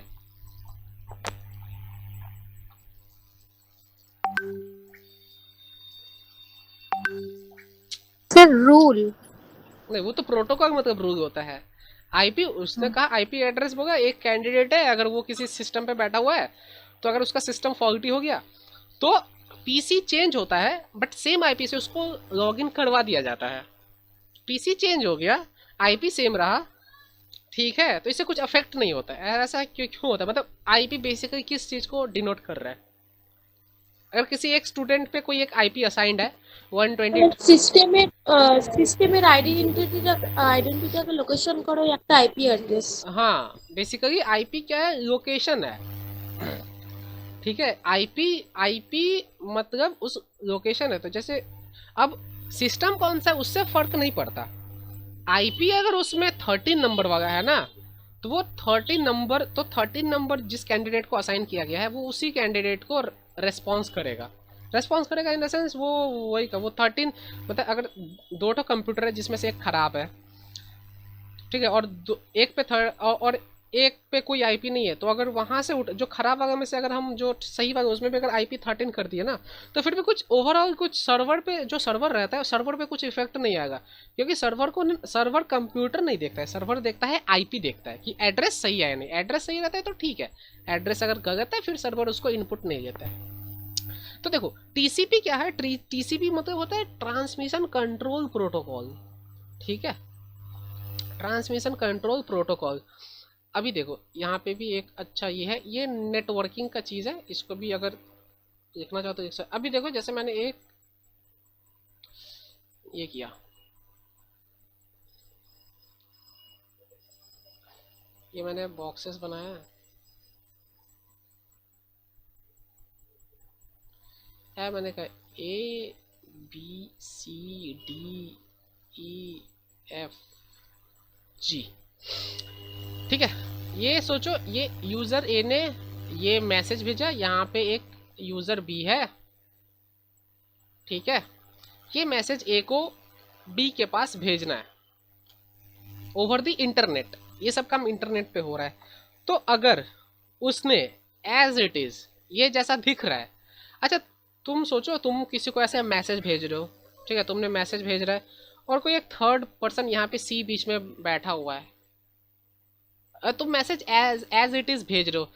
Sir rule. नहीं वो तो प्रोटोकॉल मतलब रूल होता है। आईपी उसने कहा आईपी एड्रेस होगा, एक कैंडिडेट है अगर वो किसी सिस्टम पे बैठा हुआ है तो अगर उसका सिस्टम फॉल्टी हो गया तो पीसी चेंज होता है बट सेम आईपी से उसको लॉगिन करवा दिया जाता है। पीसी चेंज हो गया, आईपी सेम रहा, ठीक है, तो इससे कुछ अफेक्ट नहीं होता है। ऐसा क्यों होता है, मतलब आईपी बेसिकली किस चीज को डिनोट कर रहा है। अगर किसी एक स्टूडेंट पे कोई एक आईपी असाइंड है 120, সিস্টেমের আইডেন্টিটিটাকে লোকেশন করে ওই একটা আইপি অ্যাড্রেস। हाँ बेसिकली आईपी क्या है, लोकेशन है, ठीक है। आईपी आईपी मतलब उस लोकेशन है। तो जैसे अब सिस्टम कौन सा है उससे फर्क नहीं पड़ता। आईपी अगर उसमें 13 नंबर वाला है ना तो वो 13 नंबर जिस कैंडिडेट को असाइन किया गया है वो उसी कैंडिडेट को रेस्पॉन्स करेगा। रेस्पॉन्स करेगा इन द सेंस वो वही का वो 13, मतलब अगर दो तो कंप्यूटर है जिसमें से एक खराब है, ठीक है, और एक पे और एक पे कोई आईपी नहीं है, तो अगर वहां से जो खराब वाला में से अगर हम जो सही वाला उसमें भी अगर आईपी 13 कर दिए ना तो फिर भी कुछ ओवरऑल कुछ सर्वर पे जो सर्वर रहता है सर्वर पे कुछ इफेक्ट नहीं आएगा, क्योंकि सर्वर कंप्यूटर नहीं देखता है, सर्वर देखता है आईपी देखता है कि एड्रेस सही है या नहीं। एड्रेस सही रहता है तो ठीक है, एड्रेस अगर गलत है फिर सर्वर उसको इनपुट नहीं लेता है। तो देखो टीसीपी क्या है, टीसीपी मतलब होता है ट्रांसमिशन कंट्रोल प्रोटोकॉल, ठीक है, ट्रांसमिशन कंट्रोल प्रोटोकॉल। अभी देखो यहाँ पे भी एक अच्छा ये है, ये नेटवर्किंग का चीज़ है, इसको भी अगर देखना चाहो तो अभी देखो जैसे मैंने एक ये किया, ये मैंने बॉक्सेस बनाया है, मैंने कहा A B C D E F G, ठीक है। ये सोचो ये यूज़र ए ने ये मैसेज भेजा, यहाँ पे एक यूज़र बी है, ठीक है, ये मैसेज ए को बी के पास भेजना है ओवर द इंटरनेट, ये सब काम इंटरनेट पे हो रहा है। तो अगर उसने एज इट इज़ ये जैसा दिख रहा है, अच्छा तुम सोचो तुम किसी को ऐसे मैसेज भेज रहे हो, ठीक है, तुमने मैसेज भेज रहा है और कोई एक थर्ड पर्सन यहाँ पे सी बीच में बैठा हुआ है, तुम मैसेज एज इट इज भेज रहे हो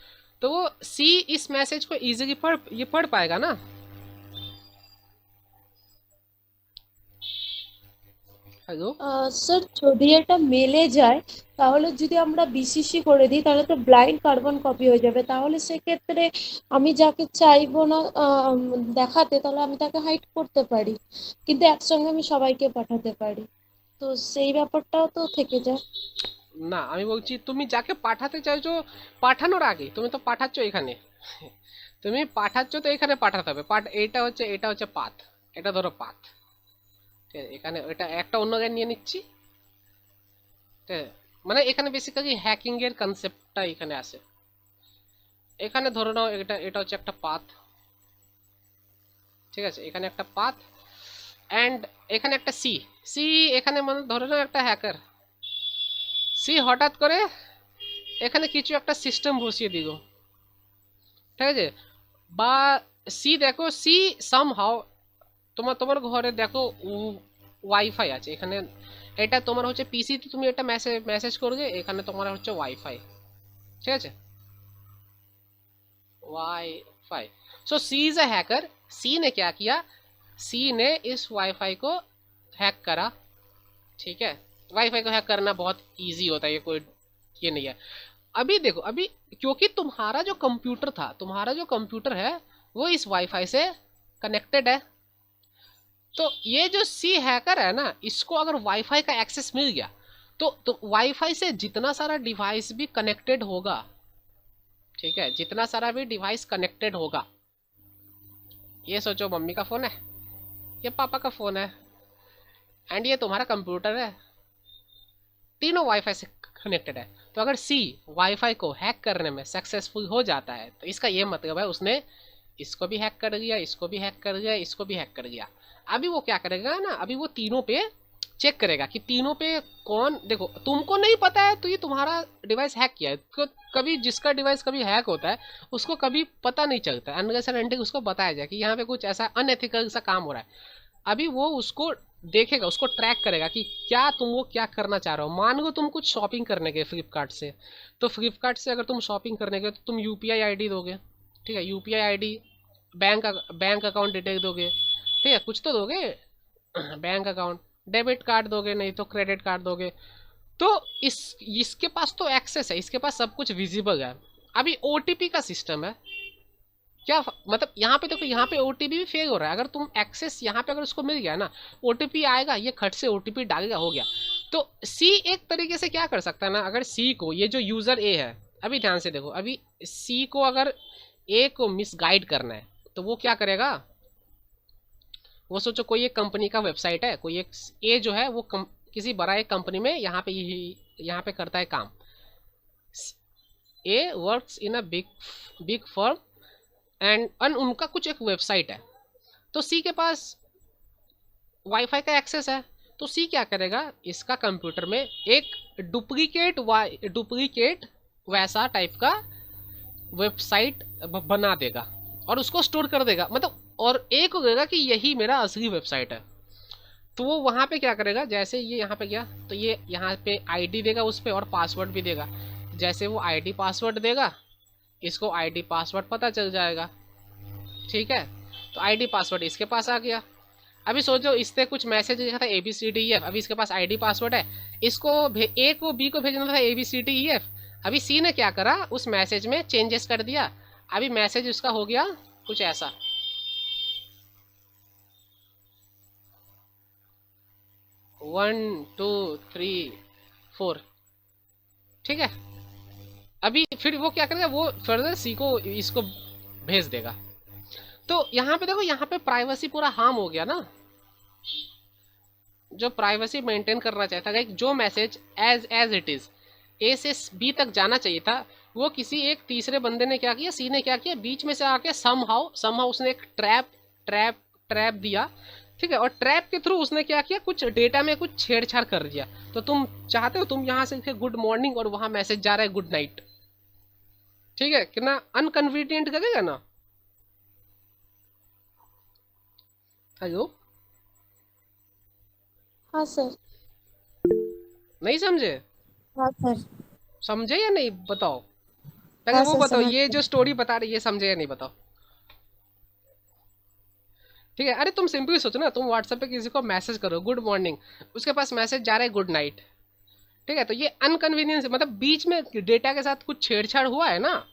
तो वो सी इस मैसेज को इजीली पढ़ पाएगा ना। হ্যালো স্যার যদি এটা মেলে যায় তাহলে যদি আমরা বিসিসি করে দিই তাহলে তো ব্লাইন্ড কার্বন কপি হয়ে যাবে, তাহলে সেক্ষেত্রে আমি যাকে চাইবো না দেখাতে তাহলে আমি তাকে হাইড করতে পারি, কিন্তু একসঙ্গে আমি সবাইকে পাঠাতে পারি, তো সেই ব্যাপারটাও তো থেকে যায়। না আমি বলছি তুমি যাকে পাঠাতে চাইছো পাঠানোর আগে তুমি তো পাঠাচ্ছ এখানে, তুমি পাঠাচ্ছ তো এখানে পাঠাতে হবে, এটা হচ্ছে পাথ, এটা ধরো পাথ, ঠিক আছে, এখানে এটা একটা অন্য গায়ে নিয়ে নিচ্ছি, ঠিক আছে, মানে এখানে বেসিক্যালি হ্যাকিং এর কনসেপ্টটা এখানে আসে। এখানে ধরে নাও এটা হচ্ছে একটা পাথ, ঠিক আছে, এখানে একটা পাথ অ্যান্ড এখানে একটা সি এখানে মানে ধরে নাও একটা হ্যাকার সি হঠাৎ করে এখানে কিছু একটা সিস্টেম বসিয়ে দিল, ঠিক আছে, বা সি দেখো সি সামহাও তোমার ঘরে দেখো ওয়াইফাই আছে, এখানে এটা তোমার হচ্ছে পিসিতে তুমি এটা মেসেজ করবে, এখানে তোমার হচ্ছে ওয়াইফাই, ঠিক আছে, wifi. So she is a hacker, she ने क्या किया, सी ने इस वाईफाई को हैक करा, ठीक है, वाईफाई को हैक करना बहुत इजी होता है, ये कोई ये नहीं है। अभी देखो अभी क्योंकि तुम्हारा जो कंप्यूटर है वो इस वाईफाई से कनेक्टेड है, तो ये जो सी हैकर है ना इसको अगर वाईफाई का एक्सेस मिल गया तो वाईफाई से जितना सारा डिवाइस भी कनेक्टेड होगा, ठीक है, जितना सारा भी डिवाइस कनेक्टेड होगा, ये सोचो मम्मी का फ़ोन है, ये पापा का फ़ोन है एंड ये तुम्हारा कंप्यूटर है, तीनों वाईफाई से कनेक्टेड है। तो अगर सी वाईफाई को हैक करने में सक्सेसफुल हो जाता है तो इसका ये मतलब है उसने इसको भी हैक कर गया, इसको भी हैक कर गया, इसको भी हैक कर गया। अभी वो क्या करेगा ना, अभी वो तीनों पे चेक करेगा कि तीनों पे कौन, देखो तुमको नहीं पता है तो ये तुम्हारा डिवाइस हैक किया है। कभी जिसका डिवाइस कभी हैक होता है उसको कभी पता नहीं चलता, अनलेस एंड अनटिल उसको बताया जाए कि यहाँ पे कुछ ऐसा अनएथिकल सा काम हो रहा है। अभी वो उसको देखेगा, उसको ट्रैक करेगा कि क्या तुम वो क्या करना चाह रहे हो। मान लो तुम कुछ शॉपिंग करने गए फ्लिपकार्ट से, तो फ्लिपकार्ट से अगर तुम शॉपिंग करने गए तो तुम यूपीआई आईडी दोगे, ठीक है, UPI ID, bank account detail दोगे, ठीक है, कुछ तो दोगे, बैंक अकाउंट, डेबिट कार्ड दोगे, नहीं तो क्रेडिट कार्ड दोगे। तो इसके पास तो एक्सेस है, इसके पास सब कुछ विजिबल है। अभी ओटीपी का सिस्टम है, क्या मतलब यहाँ पे देखो, यहाँ पे ओटीपी भी फेल हो रहा है। अगर तुम एक्सेस यहाँ पे अगर उसको मिल गया ना, ओटीपी आएगा, ये खट से ओटीपी डालेगा, हो गया। तो सी एक तरीके से क्या कर सकता है ना, अगर सी को, ये जो यूजर ए है, अभी ध्यान से देखो, अभी सी को अगर ए को मिसगाइड करना है तो वो क्या करेगा, वो सोचो कोई एक कंपनी का वेबसाइट है, कोई एक ए जो है वो किसी बड़ा एक कंपनी में यहाँ पे करता है काम। A works in a big firm and उनका कुछ एक वेबसाइट है, तो सी के पास वाईफाई का एक्सेस है। तो सी क्या करेगा, इसका कंप्यूटर में एक डुप्लीकेट वैसा टाइप का वेबसाइट बना देगा और उसको स्टोर कर देगा, मतलब, और ए को कहेगा कि यही मेरा असली वेबसाइट है। तो वो वहाँ पे क्या करेगा, जैसे ये यहाँ पे गया तो ये यहाँ पे आईडी देगा उस पर और पासवर्ड भी देगा। जैसे वो आईडी पासवर्ड देगा, इसको आईडी पासवर्ड पता चल जाएगा, ठीक है। तो आईडी पासवर्ड इसके पास आ गया। अभी सोचो इससे कुछ मैसेज लिखा था ABCDEF, अभी इसके पास आईडी पासवर्ड है, इसको ए को बी को भेजना था ABCDEF। अभी सी ने क्या करा, उस मैसेज में चेंजेस कर दिया। अभी मैसेज उसका हो गया कुछ ऐसा, वन टू थ्री फोर, ठीक है। अभी फिर वो क्या करेगा, वो फर्दर सी को इसको भेज देगा। तो यहाँ पे देखो, यहाँ पे प्राइवेसी पूरा हार्म हो गया ना। जो प्राइवेसी मेंटेन करना चाहता है, जो message as it is A से बी तक जाना चाहिए था, वो किसी एक तीसरे बंदे ने क्या किया, सी ने क्या किया, बीच में से आके समहाउ उसने एक ट्रैप दिया, ठीक है। और ट्रैप के थ्रू उसने क्या किया, कुछ डेटा में कुछ छेड़छाड़ कर दिया। तो तुम चाहते हो तुम यहाँ से लिखे गुड मॉर्निंग और वहां मैसेज जा रहा है गुड नाइट, ठीक है, कितना अनकन्वीनियंट लगेगा ना। हेलो, हाँ सर। नहीं समझे? हाँ सर। समझे या नहीं बताओ, पहले हाँ वो सर, बताओ, समझ ये गए। जो स्टोरी बता रही है समझे या नहीं बताओ, ठीक है। अरे तुम सिंपली सोचो ना, तुम व्हाट्सएप पे किसी को मैसेज करो गुड मॉर्निंग, उसके पास मैसेज जा रहा है गुड नाइट, ठीक है। तो ये अनकन्वीनियंस, मतलब बीच में डेटा के साथ कुछ छेड़छाड़ हुआ है ना।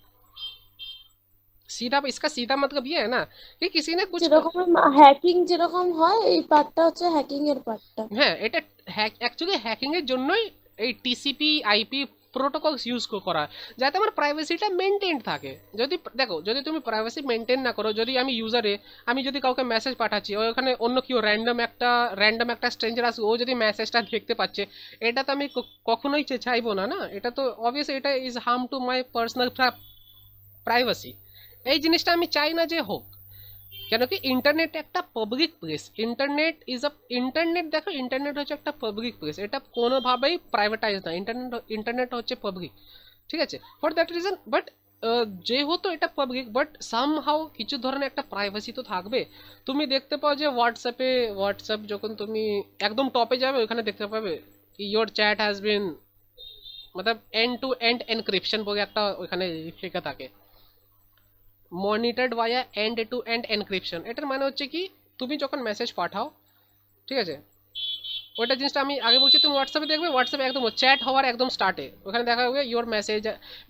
सीधा इसका सीधा मतलब ये है ना कि किसी ने कुछ যেরকম হ্যাকিং যেরকম হয় এই পার্টটা হচ্ছে হ্যাকিং এর পার্টটা। হ্যাঁ, এটা অ্যাকচুয়ালি হ্যাকিং এর জন্যই এই টিসিপি আইপি প্রোটোকলস ইউজ করা, যাতে আমার প্রাইভেসিটা মেনটেন থাকে। যদি দেখো, যদি তুমি প্রাইভেসি মেনটেন না করো, যদি আমি ইউজারে, আমি যদি কাউকে মেসেজ পাঠাচ্ছি, ওখানে অন্য কেউ র্যান্ডম একটা স্ট্রেঞ্জার আসবে, ও যদি মেসেজটা দেখতে পাচ্ছে, এটা তো আমি কখনোই চাইবো না না। এটা তো অবভিয়াসলি এটা is harm to my personal privacy. এই জিনিসটা আমি চাই না যে হোক, কেন কি ইন্টারনেট একটা পাবলিক প্লেস। ইন্টারনেট দেখো, ইন্টারনেট হচ্ছে একটা পাবলিক প্লেস, এটা কোনোভাবেই প্রাইভেটাইজ না। ইন্টারনেট হচ্ছে পাবলিক, ঠিক আছে। ফর দ্যাট রিজন, বাট যেহেতু এটা পাবলিক, বাট সামহাউ কিছু ধরনের একটা প্রাইভেসি তো থাকবে। তুমি দেখতে পাও যে হোয়াটসঅ্যাপ যখন তুমি একদম টপে যাবে, ওখানে দেখতে পাবে ইয়োর চ্যাট হ্যাজ বিন, मतलब এন্ড টু এন্ড এনক্রিপশন বলে একটা ওখানে লেখা থাকে, monitored via end to end encryption. এটার মানে হচ্ছে কি, তুমি যখন মেসেজ পাঠাও, ঠিক আছে, ওইটা জিনিসটা আমি আগে বলছি, তুমি হোয়াটসঅ্যাপে দেখবে, হোয়াটসঅ্যাপে একদম চ্যাট হওয়ার একদম স্টার্টে ওখানে দেখা হবে your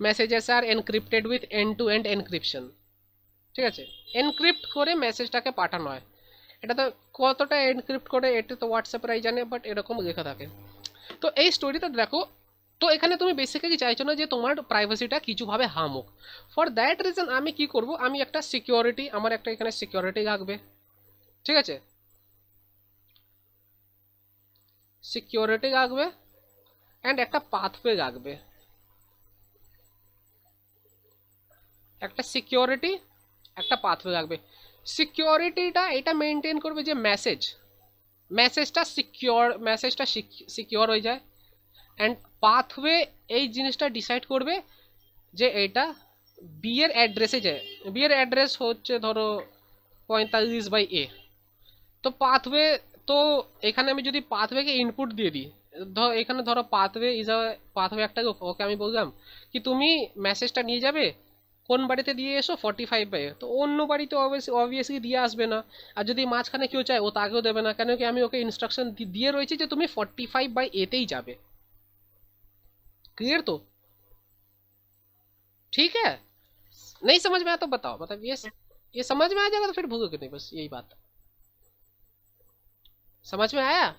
messages are encrypted with end to end encryption, ঠিক আছে। এনক্রিপ্ট করে মেসেজটাকে পাঠানো হয়। এটা তো কতটা এনক্রিপ্ট করে এটা তো হোয়াটসঅ্যাপেরাই জানে, বাট এরকম লেখা থাকে। তো এই স্টোরিটা দেখো, তো এখানে তুমি বেসিক্যালি চাইছো না যে তোমার প্রাইভেসিটা কিছুভাবে হার্ম হোক। ফর দ্যাট রিজন আমি কি করব, আমি একটা সিকিউরিটি, আমার একটা এখানে সিকিউরিটি লাগবে, ঠিক আছে, সিকিউরিটি লাগবে অ্যান্ড একটা পাথওয়ে লাগবে। একটা সিকিউরিটি একটা পাথওয়ে রাখবে। সিকিউরিটিটা এটা মেনটেন করবে যে মেসেজটা সিকিউর হয়ে যায়। অ্যান্ড পাথওয়ে এই জিনিসটা ডিসাইড করবে যে এটা বি এর অ্যাড্রেসে যায়। বি এর অ্যাড্রেস হচ্ছে ধরো 45/A। তো পাথওয়ে, তো এখানে আমি যদি পাথওয়েকে ইনপুট দিয়ে দিই, এখানে ধরো পাথওয়ে একটা ওকে আমি বললাম কি তুমি মেসেজটা নিয়ে যাবে কোন বাড়িতে দিয়ে এসো 45/A, তো অন্য বাড়িতে অবভিয়াসলি দিয়ে আসবে না। আর যদি মাঝখানে কেউ চায় ও তাকেও দেবে না, কেন কি আমি ওকে ইনস্ট্রাকশন দিয়ে রয়েছি যে তুমি 45/A-তেই যাবে। क्लियर? तो ठीक है। नहीं समझ में आया तो बताओ, मतलब ये समझ में आ जाएगा तो फिर भूलोगे नहीं, बस यही बात। समझ में आया?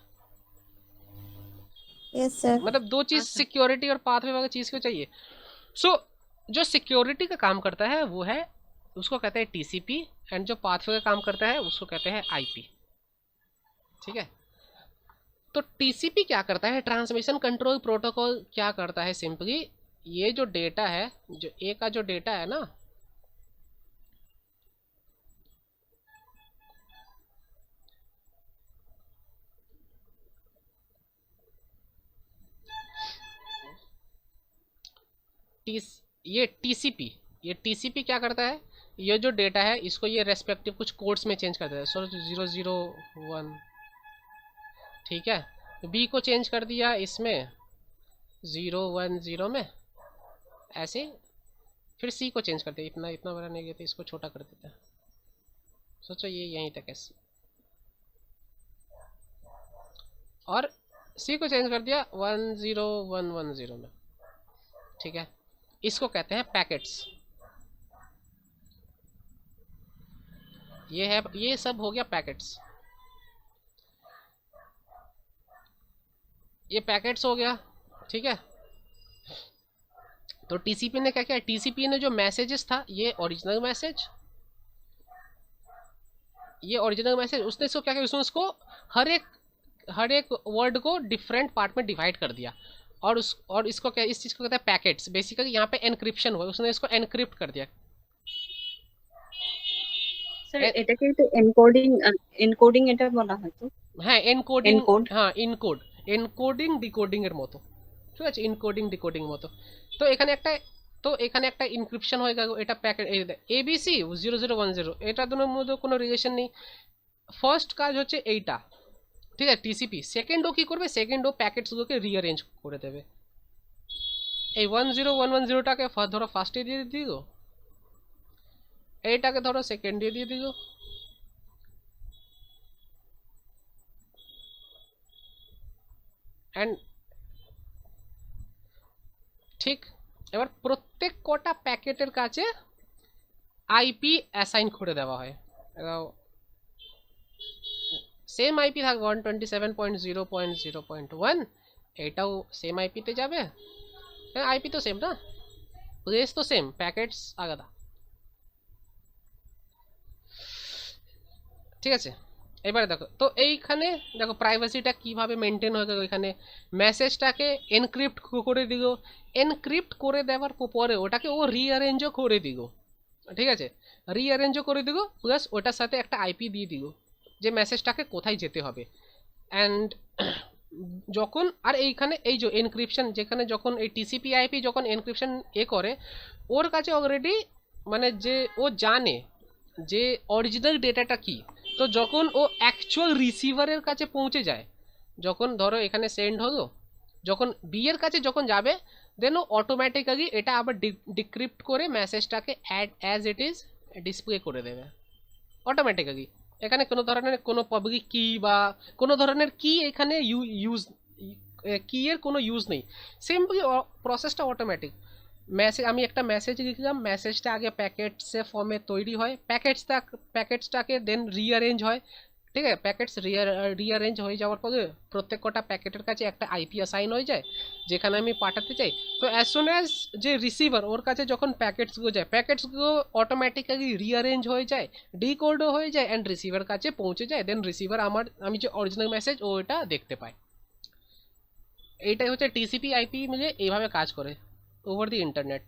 Yes sir. मतलब दो चीज सिक्योरिटी और पाथवे वाली चीज को चाहिए। सो जो सिक्योरिटी का काम करता है वो है, उसको कहते हैं टीसीपी, एंड जो पाथवे का काम करता है उसको कहते हैं आईपी। ठीक है, तो टीसीपी क्या करता है, ट्रांसमिशन कंट्रोल प्रोटोकॉल क्या करता है, सिंपली ये जो डेटा है, जो ए का जो डेटा है ना, ये टीसीपी क्या करता है, ये जो डेटा है इसको ये रेस्पेक्टिव कुछ कोड्स में चेंज कर देता है। सो 001, ठीक है, बी को चेंज कर दिया इसमें 010 में, ऐसे फिर सी को चेंज कर दिया, इतना बड़ा नहीं गया, इसको छोटा कर देता है। सोचो ये यहीं तक है सी, और सी को चेंज कर दिया 10110 में। ठीक है, इसको कहते हैं पैकेट्स। ये सब हो गया पैकेट्स, ये पैकेट्स हो गया। ठीक है, तो टीसीपी ने क्या किया, टीसीपी ने जो मैसेजेस था ये ओरिजिनल मैसेज, उसने इसको क्या किया, उसने उसको हर एक वर्ड को डिफरेंट पार्ट में डिवाइड कर दिया, और इसको क्या, इस चीज को कहते हैं पैकेट्स। बेसिकली यहाँ पे एनक्रिप्शन हुआ, उसने इसको एनक्रिप्ट कर दिया। স্যার এটাকে তো এনকোডিং এটা বলা হয় তো? হ্যাঁ এনকোডিং, হ্যাঁ এনকোডিং ডিকোডিং এর মতো, ঠিক আছে, এনকোডিং ডিকোডিং এর মতো। তো এখানে একটা ইনক্রিপশন হয়ে গেল, এটা প্যাকেট ABC 0010, এটা দুটোর মধ্যে কোনো রিলেশন নেই। ফার্স্ট কাজ হচ্ছে এইটা, ঠিক আছে, টিসিপি। সেকেন্ড ও কি করবে, সেকেন্ড ও প্যাকেটসগুলোকে রিঅ্যারেঞ্জ করে দেবে। এই 10110টাকে ধরো ফার্স্টে দিয়ে দিল, এইটাকে ধরো সেকেন্ডে দিয়ে দিল, এন্ড ঠিক এবার প্রত্যেক কটা প্যাকেটের কাছে আইপি অ্যাসাইন করে দেওয়া হয়। সেম আইপি থাকবে 127.0.0.1, এটাও সেম আইপিতে যাবে। আইপি তো সেম না, প্লেস তো সেম, প্যাকেটস আলাদা। ঠিক আছে, এবারে দেখো তো এইখানে দেখো প্রাইভেসিটা কিভাবে মেনটেন হয়ে গেল। এখানে মেসেজটাকে এনক্রিপ্ট করে দিল, এনক্রিপ্ট করে দেওয়ার পরে ওটাকে ও রিঅ্যারেঞ্জও করে দিল। ঠিক আছে, রিঅ্যারেঞ্জও করে দিল, প্লাস ওটার সাথে একটা আইপি দিয়ে দিল যে মেসেজটাকে কোথায় যেতে হবে। অ্যান্ড যখন আর এইখানে এই যে এনক্রিপশন, যেখানে যখন এই টিসিপি আইপি যখন এনক্রিপশন করে, ওর কাছে অলরেডি মানে যে ও জানে যে অরিজিনাল ডেটাটা কি। তো যখন ও অ্যাকচুয়াল রিসিভারের কাছে পৌঁছে যায়, যখন ধরো এখানে সেন্ড হলো, যখন বি এর কাছে যখন যাবে, দেন ও অটোমেটিক্যালি এটা আবার ডিক্রিপ্ট করে মেসেজটাকে অ্যাজ ইট ইজ ডিসপ্লে করে দেবে অটোমেটিক্যালি। এখানে কোনো ধরনের কোনো পাবলিক কি বা কোনো ধরনের কি এখানে কি এর কোনো ইউজ নেই, সিম্পলি প্রসেসটা অটোমেটিক। আমি একটা মেসেজ লিখলাম, মেসেজটা আগে প্যাকেটসে ফর্মে তৈরি হয়, প্যাকেটসটাকে দেন রিঅ্যারেঞ্জ হয়। ঠিক আছে, প্যাকেটস রিঅ্যারেঞ্জ হয়ে যাওয়ার পরে প্রত্যেক কটা প্যাকেটের কাছে একটা আইপি অ্যাসাইন হয়ে যায় যেখানে আমি পাঠাতে চাই। তো অ্যাজ সুন অ্যাজ যে রিসিভার ওর কাছে যখন প্যাকেটসগুলো যায়, প্যাকেটসগুলো অটোমেটিক্যালি রিঅ্যারেঞ্জ হয়ে যায়, ডিকোডও হয়ে যায়, অ্যান্ড রিসিভার কাছে পৌঁছে যায়। দেন রিসিভার আমি যে অরিজিনাল মেসেজ ও এটা দেখতে পায়। এইটাই হচ্ছে টিসিপি আইপি মিলে এইভাবে কাজ করে ওভার দি इंटरनेट।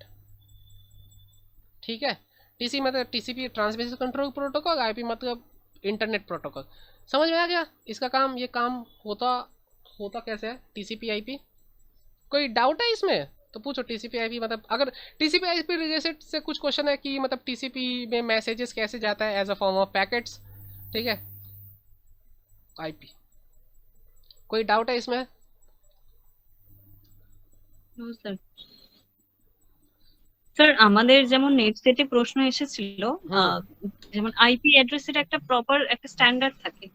ठीक है, टीसी मतलब TCP transmission control protocol, IP मतलब इंटरनेट प्रोटोकॉल। समझ में आ गया इसका काम, ये काम होता कैसे है टीसीपी आईपी? कोई डाउट है इसमें तो पूछो। टीसीपी आईपी मतलब अगर टीसीपी आईपी रिलेटेड से कुछ क्वेश्चन है कि मतलब टीसीपी में मैसेजेस कैसे जाता है as a form of packets, ठीक है। आईपी कोई डाउट है इसमें? স্যার স্যার আমাদের যেমন নেট সেটে প্রশ্ন এসেছিল, যেমন আইপি অ্যাড্রেসের একটা প্রপার একটা স্ট্যান্ডার্ড থাকে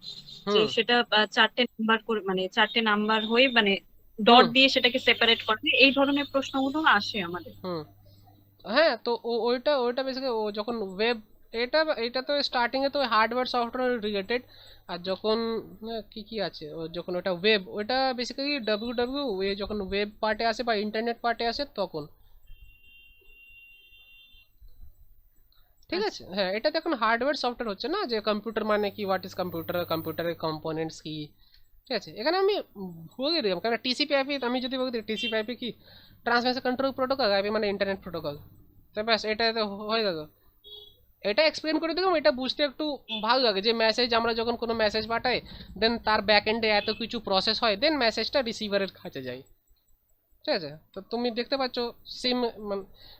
যে সেটা 4টে নাম্বার করে, মানে 4টে নাম্বার হয়ে মানে ডট দিয়ে সেটাকে সেপারেট করে, এই ধরনের প্রশ্নগুলো আসে আমাদের। হ্যাঁ, তো ওইটা বেসিক্যালি ও যখন ওয়েব, এটা তো স্টার্টিং এ তো হার্ডওয়্যার সফটওয়্যার রিলেটেড, আর যখন কি আছে যখন ওটা ওয়েব, ওটা বেসিক্যালি ডাব্লিউ যখন ওয়েব পার্টে আসে বা ইন্টারনেট পার্টে আসে তখন, ঠিক আছে। হ্যাঁ, এটা তো এখন হার্ডওয়্যার সফটওয়্যার হচ্ছে না, যে কম্পিউটার মানে কি, হোয়াট ইজ কম্পিউটার, কম্পিউটারের কম্পোনেন্টস কি, ঠিক আছে। এখানে আমি বলে দিলাম কারণ টিসিপি আইপি আমি যদি বলে দিই টিসিপি আইপি কি ট্রান্সমিশন কন্ট্রোল প্রোটোকল, আইপি মানে ইন্টারনেট প্রোটোকল, তো ব্যাস এটা তো হয়ে গেল। এটা এক্সপ্লেন করে দিলাম, এটা বুঝতে একটু ভালো লাগে যে মেসেজ আমরা যখন কোনো মেসেজ পাঠাই দেন তার ব্যাক এন্ডে এত কিছু প্রসেস হয়, দেন মেসেজটা রিসিভারের কাছে যায়, ঠিক আছে। তো তুমি দেখতে পাচ্ছ সিম,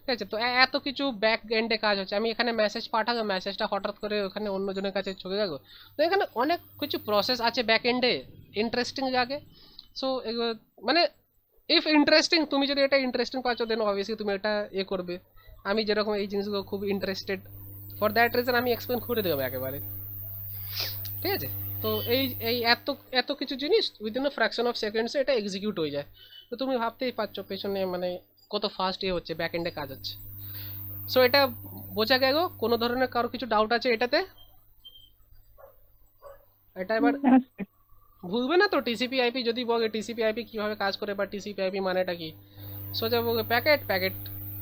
ঠিক আছে। তো এত কিছু ব্যাক এন্ডে কাজ হচ্ছে, আমি এখানে মেসেজ পাঠাবো, মেসেজটা হঠাৎ করে ওখানে অন্যজনের কাছে চলে গেল, তো এখানে অনেক কিছু প্রসেস আছে ব্যাক এন্ডে, ইন্টারেস্টিং লাগে। সো মানে ইফ ইন্টারেস্টিং, তুমি যদি এটা ইন্টারেস্টিং পাচ্ছ দেন অবভিয়াসলি তুমি এটা করবে। আমি যেরকম এই জিনিসগুলো খুব ইন্টারেস্টেড, ফর দ্যাট রিজন আমি এক্সপ্লেন করে দেবো একেবারে, ঠিক আছে। তো এই এত কিছু জিনিস উইদিন আ ফ্র্যাকশন অফ সেকেন্ডসে এটা এক্সিকিউট হয়ে যায়। তো তুমি ভাবতেই পারছো পেছনে মানে কত ফাস্ট হচ্ছে, ব্যাক এন্ডে কাজ হচ্ছে। সো এটা বোঝা গেল। কোনো ধরনের কারো কিছু ডাউট আছে এটাতে? এটা এবার ভুলবে না তো টিসিপি আইপি যদি বলে টিসিপি আইপি কিভাবে কাজ করে বা টিসিপি আইপি মানেটা কি, সোজা বলবে প্যাকেট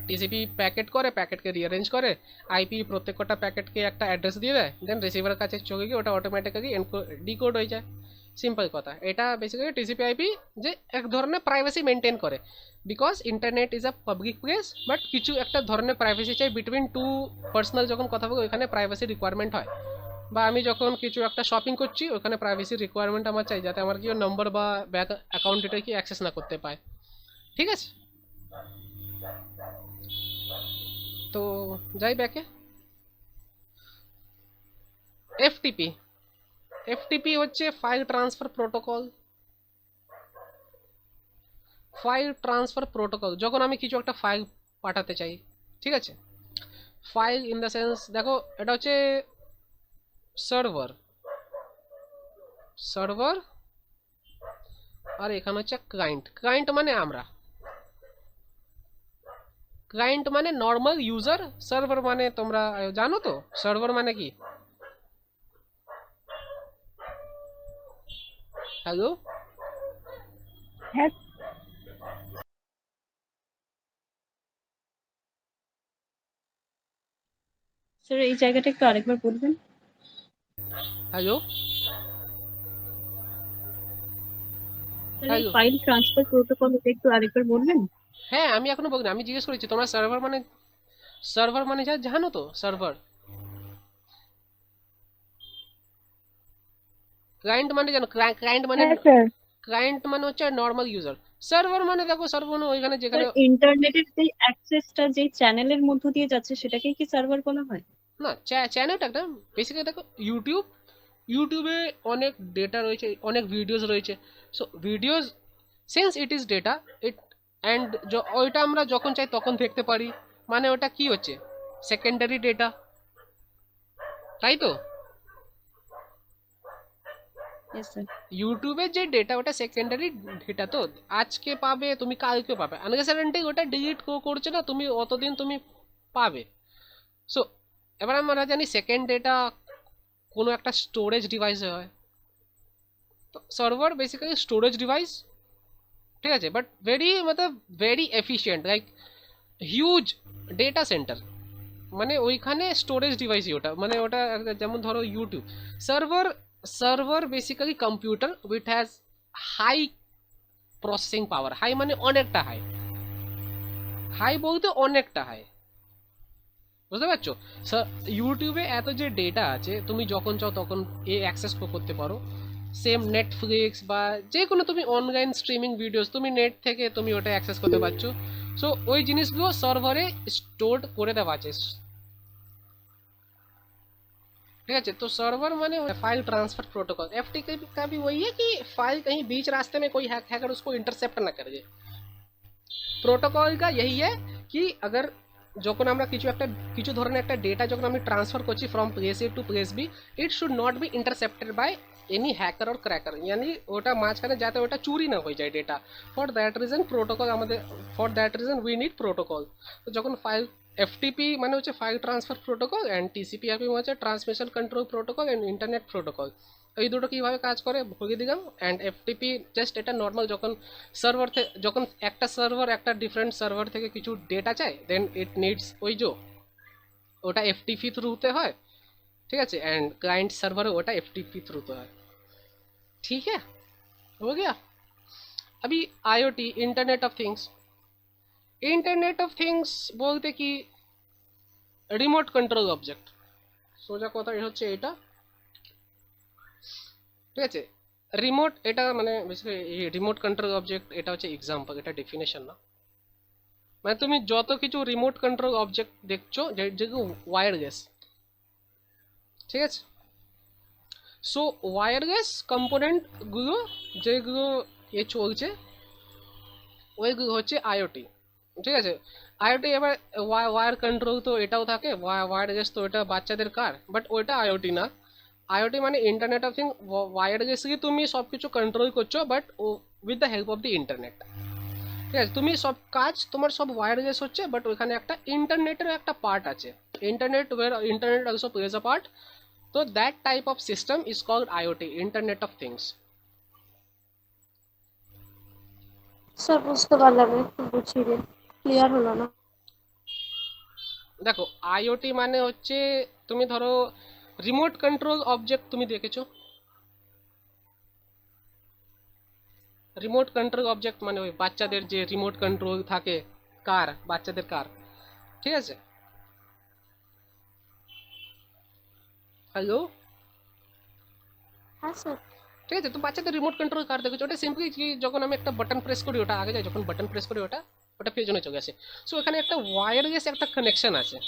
টিসিপি প্যাকেট করে, প্যাকেটকে রিঅ্যারেঞ্জ করে, আইপি প্রত্যেক কটা প্যাকেটকে একটা অ্যাড্রেস দিয়ে দেয়, দেন রিসিভারের কাছে চলে গিয়ে ওটা অটোমেটিক্যালি ডিকোড হয়ে যায়। সিম্পল কথা। এটা বেসিক্যালি টিসিপি আইপি যে এক ধরনের প্রাইভেসি মেনটেন করে, because internet is a public place, but কিছু একটা ধরনের প্রাইভেসি চাই বিটুইন টু পার্সোনাল, যখন কথা বলবো ওইখানে প্রাইভেসি রিকোয়ারমেন্ট হয়। বা আমি যখন কিছু একটা শপিং করছি ওখানে প্রাইভেসি রিকোয়ারমেন্ট আমার চাই, যাতে আমার কেউ নম্বর বা ব্যাঙ্ক অ্যাকাউন্ট এটা কি অ্যাক্সেস না করতে পায়, ঠিক আছে। তো যাই ব্যাকে। এফটিপি হচ্ছে file transfer protocol. File transfer protocol, যখন আমি কিছু একটা ফাইল পাঠাতে চাই, ঠিক আছে। ফাইল ইন দ্য সেন্স দেখো, এটা হচ্ছে সার্ভার আর এখানে হচ্ছে ক্লায়েন্ট মানে আমরা, ক্লায়েন্ট মানে নর্মাল ইউজার, সার্ভার মানে তোমরা জানো তো সার্ভার মানে কি। হ্যালো, হ্যাঁ স্যার এই জায়গাটা একটু আরেকবার বলবেন। হ্যালো, ফাইল ট্রান্সফার প্রোটোকল এটা একটু আরেকবার বলবেন। হ্যাঁ আমি এখনো বলিনি, আমি জিজ্ঞেস করেছি তোমরা সার্ভার মানে জানো তো সার্ভার। ক্লায়েন্ট মানে জানো, ক্লায়েন্ট মানে হচ্ছে নর্মাল ইউজার। সার্ভার মানে দেখো সার্ভার মানে ওইখানে যেখানে ইন্টারনেটের যে অ্যাক্সেসটা যে চ্যানেলের মধ্য দিয়ে যাচ্ছে সেটাকেই কি সার্ভার বলা হয়? না, চ্যানেলটা একটা বেসিক্যালি দেখো ইউটিউবে অনেক ডেটা রয়েছে, অনেক ভিডিওস রয়েছে। So videos since it is data, it and ওইটা আমরা যখন চাই তখন দেখতে পারি, মানে ওটা কি হচ্ছে সেকেন্ডারি ডেটা, তাই তো। ইউটিউবের যে ডেটা ওটা সেকেন্ডারি ডেটা, তো আজকে পাবে তুমি কালকে পাবে, আনগ্যারান্টি ওটা ডিলিট করছে না তুমি, অতদিন তুমি পাবে। সো এবার আমরা জানি সেকেন্ড ডেটা কোনো একটা স্টোরেজ ডিভাইসে হয়, তো সার্ভার বেসিক্যালি স্টোরেজ ডিভাইস, ঠিক আছে, but very efficient, like huge data center, মানে ওইখানে স্টোরেজ ডিভাইসই ওটা, মানে ওটা যেমন ধরো YouTube. Server basically computer with has high processing power, high মানে অনেকটা হাই বলতে অনেকটা হাই, বুঝতে পারছো? স্যার ইউটিউবে এত যে ডেটা আছে, তুমি যখন চাও তখন অ্যাক্সেস করতে পারো। সেম নেটফ্লিক্স বা যে কোনো তুমি অনলাইন স্ট্রিমিং ভিডিওস তুমি নেট থেকে তুমি ওটা অ্যাক্সেস করতে পারছো। সো ওই জিনিসগুলো সার্ভারে স্টোর করে দেওয়া আছে, ठीक है। तो सर्वर माने फाइल ट्रांसफर प्रोटोकॉल। एफटीपी का भी वही है कि फाइल कहीं बीच रास्ते में कोई हैकर उसको इंटरसेप्ट ना करे। প্রোটোকল কা यही है कि अगर যখন আমরা কিছু ধরনের একটা ডেটা যখন আমি ট্রান্সফার করছি from place A to place B, it should not be intercepted by any hacker or cracker, यानी ওটা মাঝখানে যাতে ওটা চুরি না হয়ে যায় data. For that reason protocol আমাদের, for that reason we need protocol. তো যখন ফাইল এফটিপি মানে হচ্ছে file transfer protocol, and TCP IP হচ্ছে transmission control protocol and internet protocol. এই দুটো কীভাবে কাজ করে ভুগিয়ে দিলাম। অ্যান্ড এফটিপি জাস্ট এটা নর্মাল যখন সার্ভার থেকে, যখন একটা সার্ভার একটা ডিফারেন্ট সার্ভার থেকে কিছু ডেটা চায়, দেন ইট নিডস ওই যে ওটা এফটিপি থ্রুতে হয়, ঠিক আছে। एंड क्लाइंट सर्वर ওটা एफटीपी थ्रू तो है, ठीक है, हो गया। अभी IoT internet of things, internet of things বলতে কি রিমোট কন্ট্রোল অবজেক্ট, সোজা কথা হচ্ছে এটা, ঠিক আছে। রিমোট এটা মানে বেসিক্যালি রিমোট কন্ট্রোল অবজেক্ট এটা হচ্ছে এক্সাম্পল, এটা ডেফিনেশন না। মানে তুমি যত কিছু রিমোট কন্ট্রোল অবজেক্ট দেখছো যেগুলো ওয়্যারলেস, ঠিক আছে। সো ওয়্যারলেস কম্পোনেন্টগুলো যেগুলো চলছে ওইগুলো হচ্ছে আইওটি, ঠিক আছে। আইওটি এবার ওয়্যার কন্ট্রোল তো এটাও থাকে, ওয়্যারলেস তো এটা বাচ্চাদের কার, বাট ওইটা আইওটি না। আইওটি মানে ইন্টারনেট অফ থিং, ওয়্যারলেসলি তুমি সব কিছু কন্ট্রোল করছো but with the help of the internet, ঠিক আছে। তুমি সব কাজ তোমার সব ওয়্যারলেস হচ্ছে, বাট ওইখানে একটা ইন্টারনেটের একটা পার্ট আছে, internet where internet also plays a part. তো that type of system is called IoT, internet of things. Sir বুঝতে পারলাম না, একটু বুঝিয়ে দিন, ক্লিয়ার হলো না। দেখো আইওটি মানে হচ্ছে তুমি ধরো রিমোট কন্ট্রোল অবজেক্ট তুমি দেখেছো, রিমোট কন্ট্রোল অবজেক্ট মানে ওই বাচ্চাদের যে রিমোট কন্ট্রোল থাকে কার, বাচ্চাদের কার, ঠিক আছে। হ্যালো, হ্যাঁ স্যার। ঠিক আছে। তো বাচ্চাদের রিমোট কন্ট্রোল কার দেখেছো, ওটা সিম্পলি যখন আমি একটা বাটন প্রেস করি ওটা আগে যায়, যখন বাটন প্রেস করি ওটা ওটা পেছনে চলে আসে। সো এখানে একটা ওয়্যারলেস একটা কানেকশন আছে,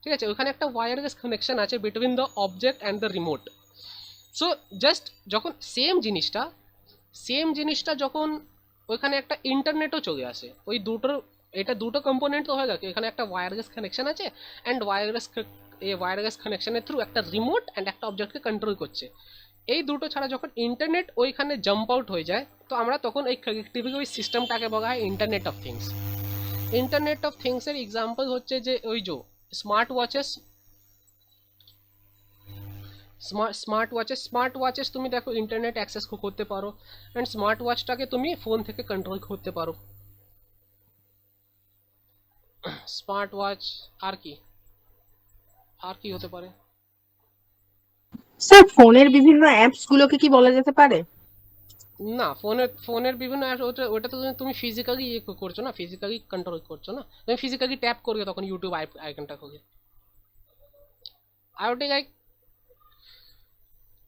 ঠিক আছে। ওখানে একটা ওয়্যারলেস কানেকশন আছে between the object and the remote. So just যখন সেম জিনিসটা যখন ওইখানে একটা ইন্টারনেটও চলে আসে, ওই দুটোর এটা দুটো কম্পোনেন্ট তো হয়ে গেছে, এখানে একটা ওয়্যারলেস কানেকশন আছে অ্যান্ড ওয়্যারলেস কানেকশনের থ্রু একটা রিমোট অ্যান্ড একটা অবজেক্টকে কন্ট্রোল করছে। এই দুটো ছাড়া যখন ইন্টারনেট ওইখানে জাম্প আউট হয়ে যায়, তো আমরা তখন এই কানেক্টিভিটি ওই সিস্টেমটাকে বলা হয় internet of things. Internet of থিংসের এক্সাম্পল হচ্ছে যে ওই যে স্মার্ট ওয়াচেস তুমি দেখো ইন্টারনেট অ্যাক্সেস করতে পারো, অ্যান্ড স্মার্ট ওয়াচটাকে তুমি ফোন থেকে কন্ট্রোল করতে পারো। স্মার্ট ওয়াচ আর কি হতে পারে? স্যার ফোনের বিভিন্ন অ্যাপস গুলোকে কি বলা যেতে পারে? না, ফোনের বিভিন্ন অ্যাপ, ওটা তো তুমি ফিজিক্যালি করছো না, ফিজিক্যালি কন্ট্রোল করছো না, তুমি ফিজিক্যালি ট্যাপ করবে তখন ইউটিউব আইকনটা খুলে।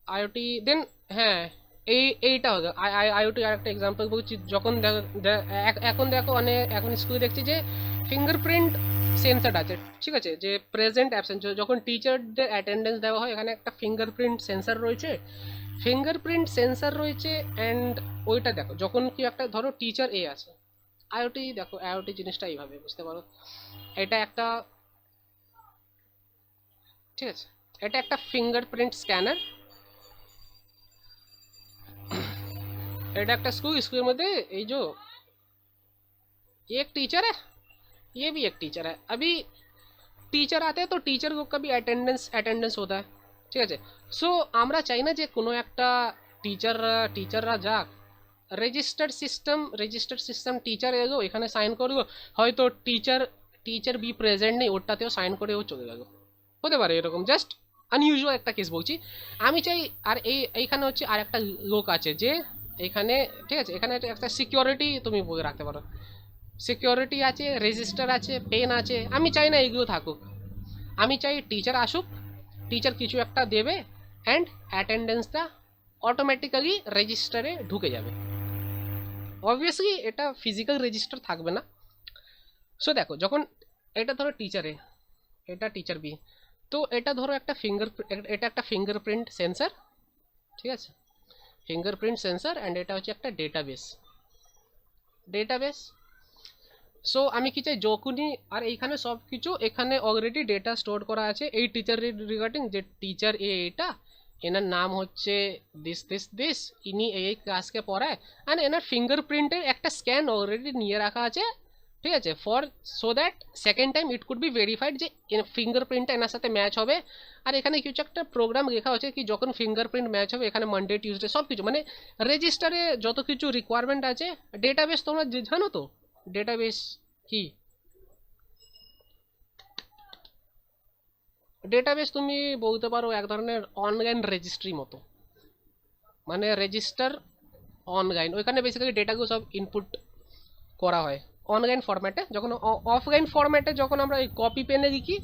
আইওটি দেন হ্যাঁ, এইটা হবে আইওটি। আর একটা এক্সাম্পল বলছি, যখন এখন দেখো এখন স্কুলে দেখছি যে ফিঙ্গারপ্রিন্ট সেন্সার আছে, ঠিক আছে, যে প্রেজেন্ট অ্যাবসেন্ট, যখন টিচারদের অ্যাটেন্ডেন্স দেওয়া হয় এখানে একটা ফিঙ্গারপ্রিন্ট সেন্সার রয়েছে, অ্যান্ড ওইটা দেখো যখন কি একটা ধরো টিচার আছে, আইওটি দেখো আইওটি জিনিসটা এইভাবে বুঝতে পারো। এটা একটা, ঠিক আছে, এটা একটা ফিঙ্গারপ্রিন্ট স্ক্যানার, এটা একটা स्कूल में ये जो एक टीचर है, ये भी एक टीचर है। अभी टीचर आते हैं तो टीचर को कभी अटेंडेंस होता है, ঠিক আছে। সো আমরা চাই না যে কোনো একটা টিচাররা যাক, রেজিস্টার্ড সিস্টেম টিচার এলো এখানে সাইন করলো, হয়তো টিচার বি প্রেজেন্ট নেই ওটাতেও সাইন করে ও চলে গেল, হতে পারে এরকম। জাস্ট আনইউজুয়াল একটা কেস বলছি আমি চাই। আর এইখানে হচ্ছে আর একটা লোক আছে যে এখানে, ঠিক আছে, এখানে একটা সিকিউরিটি তুমি বলে রাখতে পারো, সিকিউরিটি আছে, রেজিস্টার আছে, পেন আছে, আমি চাই না এগুলো থাকুক। আমি চাই টিচার আসুক, টিচার কিছু একটা দেবে অ্যান্ড অ্যাটেন্ডেন্সটা অটোমেটিক্যালি রেজিস্টারে ঢুকে যাবে। অবভিয়াসলি এটা ফিজিক্যাল রেজিস্টার থাকবে না। সো দেখো যখন এটা ধরো টিচারে, এটা টিচার বি, তো এটা ধরো একটা এটা একটা ফিঙ্গারপ্রিন্ট সেন্সর, ঠিক আছে, ফিঙ্গারপ্রিন্ট সেন্সর অ্যান্ড এটা হচ্ছে একটা ডেটাবেস। সো আমি কি চাই যখনই, আর এইখানে সব কিছু এখানে অলরেডি ডেটা স্টোর করা আছে এই টিচারের রিগার্ডিং, যে টিচার এটা এনার নাম হচ্ছে দিস, ইনি এই ক্লাসকে পড়ায়, অ্যান্ড এনার ফিঙ্গারপ্রিন্টের একটা স্ক্যান অলরেডি নিয়ে রাখা আছে, ঠিক আছে, for so that second time it could be verified যে ফিঙ্গারপ্রিন্টটা এনার সাথে ম্যাচ হবে। আর এখানে কিছু একটা প্রোগ্রাম লেখা আছে কি যখন ফিঙ্গারপ্রিন্ট ম্যাচ হবে এখানে মানডে টিউসডে সব কিছু, মানে রেজিস্টারে যত কিছু রিকোয়ারমেন্ট আছে। ডেটাবেস তোমরা জানো তো ডেটাবেস কি? ডেটাবেস তুমি বলতে পারো এক ধরনের অনলাইন রেজিস্ট্রি মতো, মানে রেজিস্টার অনলাইন, ওইখানে বেসিক্যালি ডেটাগুলো সব ইনপুট করা হয় অনলাইন ফরম্যাটে। যখন অফলাইন ফরম্যাটে যখন আমরা এই কপি পেনে লিখি,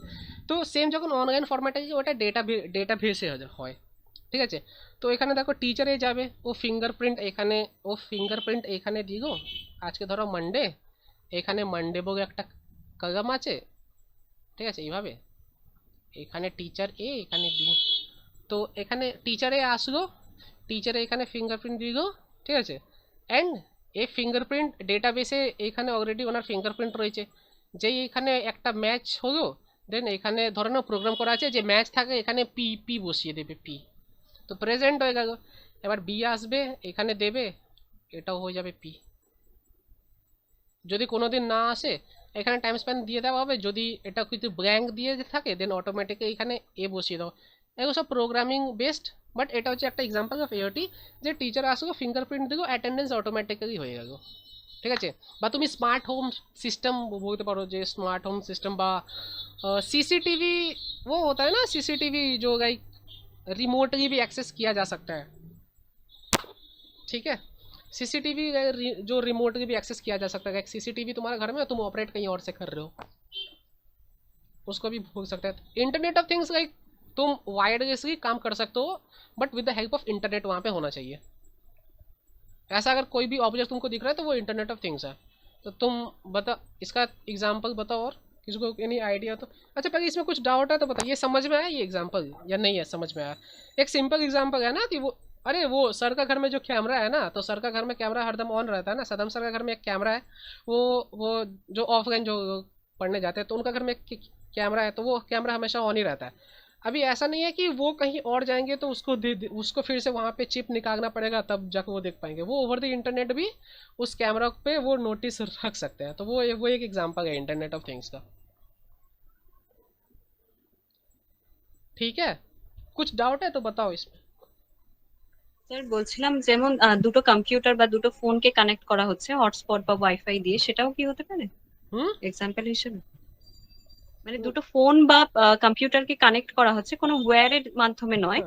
তো সেম যখন অনলাইন ফরম্যাটে লিখি ওটা ডেটাবেসে হয়, ঠিক আছে। তো এখানে দেখো টিচারে যাবে, ও ফিঙ্গারপ্রিন্ট এখানে দিল, আজকে ধরো মানডে, এখানে মানডে বলে একটা কলাম আছে, ঠিক আছে, এইভাবে এখানে টিচার এ, এখানে বি, তো এখানে টিচারে আসলো, টিচারে এখানে ফিঙ্গারপ্রিন্ট দিল, ঠিক আছে, অ্যান্ড এই ফিঙ্গারপ্রিন্ট ডেটাবেসে এইখানে অলরেডি ওনার ফিঙ্গারপ্রিন্ট রয়েছে, যেই এখানে একটা ম্যাচ হলো, দেন এখানে ধরে নাও প্রোগ্রাম করা আছে যে ম্যাচ থাকে এখানে পি বসিয়ে দেবে, পি, তো প্রেজেন্ট হয়ে গেল। এবার বি আসবে এখানে দেবে, এটাও হয়ে যাবে পি। যদি কোনো দিন না আসে এখানে টাইম স্প্যান দিয়ে দেওয়া হবে, যদি এটা কিন্তু ব্ল্যাঙ্ক দিয়ে থাকে দেন অটোমেটিক এখানে এ বসিয়ে দাও। এগুলো সব প্রোগ্রামিং বেসড, বাট এটা হচ্ছে একটা এক্সাম্পল অফ এওটি, যে টিচার আসলো ফিঙ্গারপ্রিন্ট দিল অ্যাটেন্ডেন্স অটোমেটিক্যালি হয়ে গেল, ঠিক আছে। বা তুমি স্মার্ট হোম सिस्टम बोलते पारो, যে स्मार्ट होम सिस्टम বা सीसीटीवी वो होता है ना, सीसीटीवी जो लाइक रिमोटली भी एक्सेस किया जा सकता है, ठीक है। सीसीटीवी जो रिमोटली भी एक्सेस किया जा सकता है, सीसीटीवी तुम्हारे घर में तुम ऑपरेट कहीं और से कर रहे हो, उसको भी भूल सकते हैं। इंटरनेट ऑफ थिंग्स लाइक तुम वायरलेसली काम कर सकते हो, but with the help of internet वहाँ पे होना चाहिए। ऐसा अगर कोई भी ऑब्जेक्ट तुमको दिख रहा है तो वो इंटरनेट ऑफ थिंग्स है। तो तुम बता, इसका एग्जांपल बताओ, और किसी को एनी आइडिया तो। अच्छा पहले इसमें कुछ डाउट है तो बताइए, समझ में आया ये एग्जांपल या नहीं है? समझ में आया? एक सिंपल एग्जांपल है ना कि वो, अरे वो सर का घर में जो कैमरा है ना, तो सर का घर में कैमरा हरदम ऑन रहता है ना, सदम सर का घर में एक कैमरा है, वो जो ऑफलाइन जो पढ़ने जाते हैं तो उनका घर में एक कैमरा है, तो वो कैमरा हमेशा ऑन ही रहता है। अभी ऐसा नहीं है कि वो कहीं और जाएंगे तो उसको फिर से वहाँ पे चिप निकालना पड़ेगा तब जाकर वो देख पाएंगे, वो ओवर द इंटरनेट भी उस कैमरा पे वो नोटिस रख सकते हैं। तो वो एक एग्जांपल है इंटरनेट ऑफ थिंग्स का, ठीक है। कुछ डाउट है तो बताओ इसमें। স্যার বলছিলাম যেমন দুটো কম্পিউটার বা দুটো ফোনকে কানেক্ট করা হচ্ছে হটস্পট বা ওয়াইফাই দিয়ে, সেটাও কি হতে পারে এক্সাম্পল হিসেবে? মানে দুটো ফোন বা কম্পিউটারকে কানেক্ট করা হচ্ছে কোনো ওয়্যারের মাধ্যমে নয়,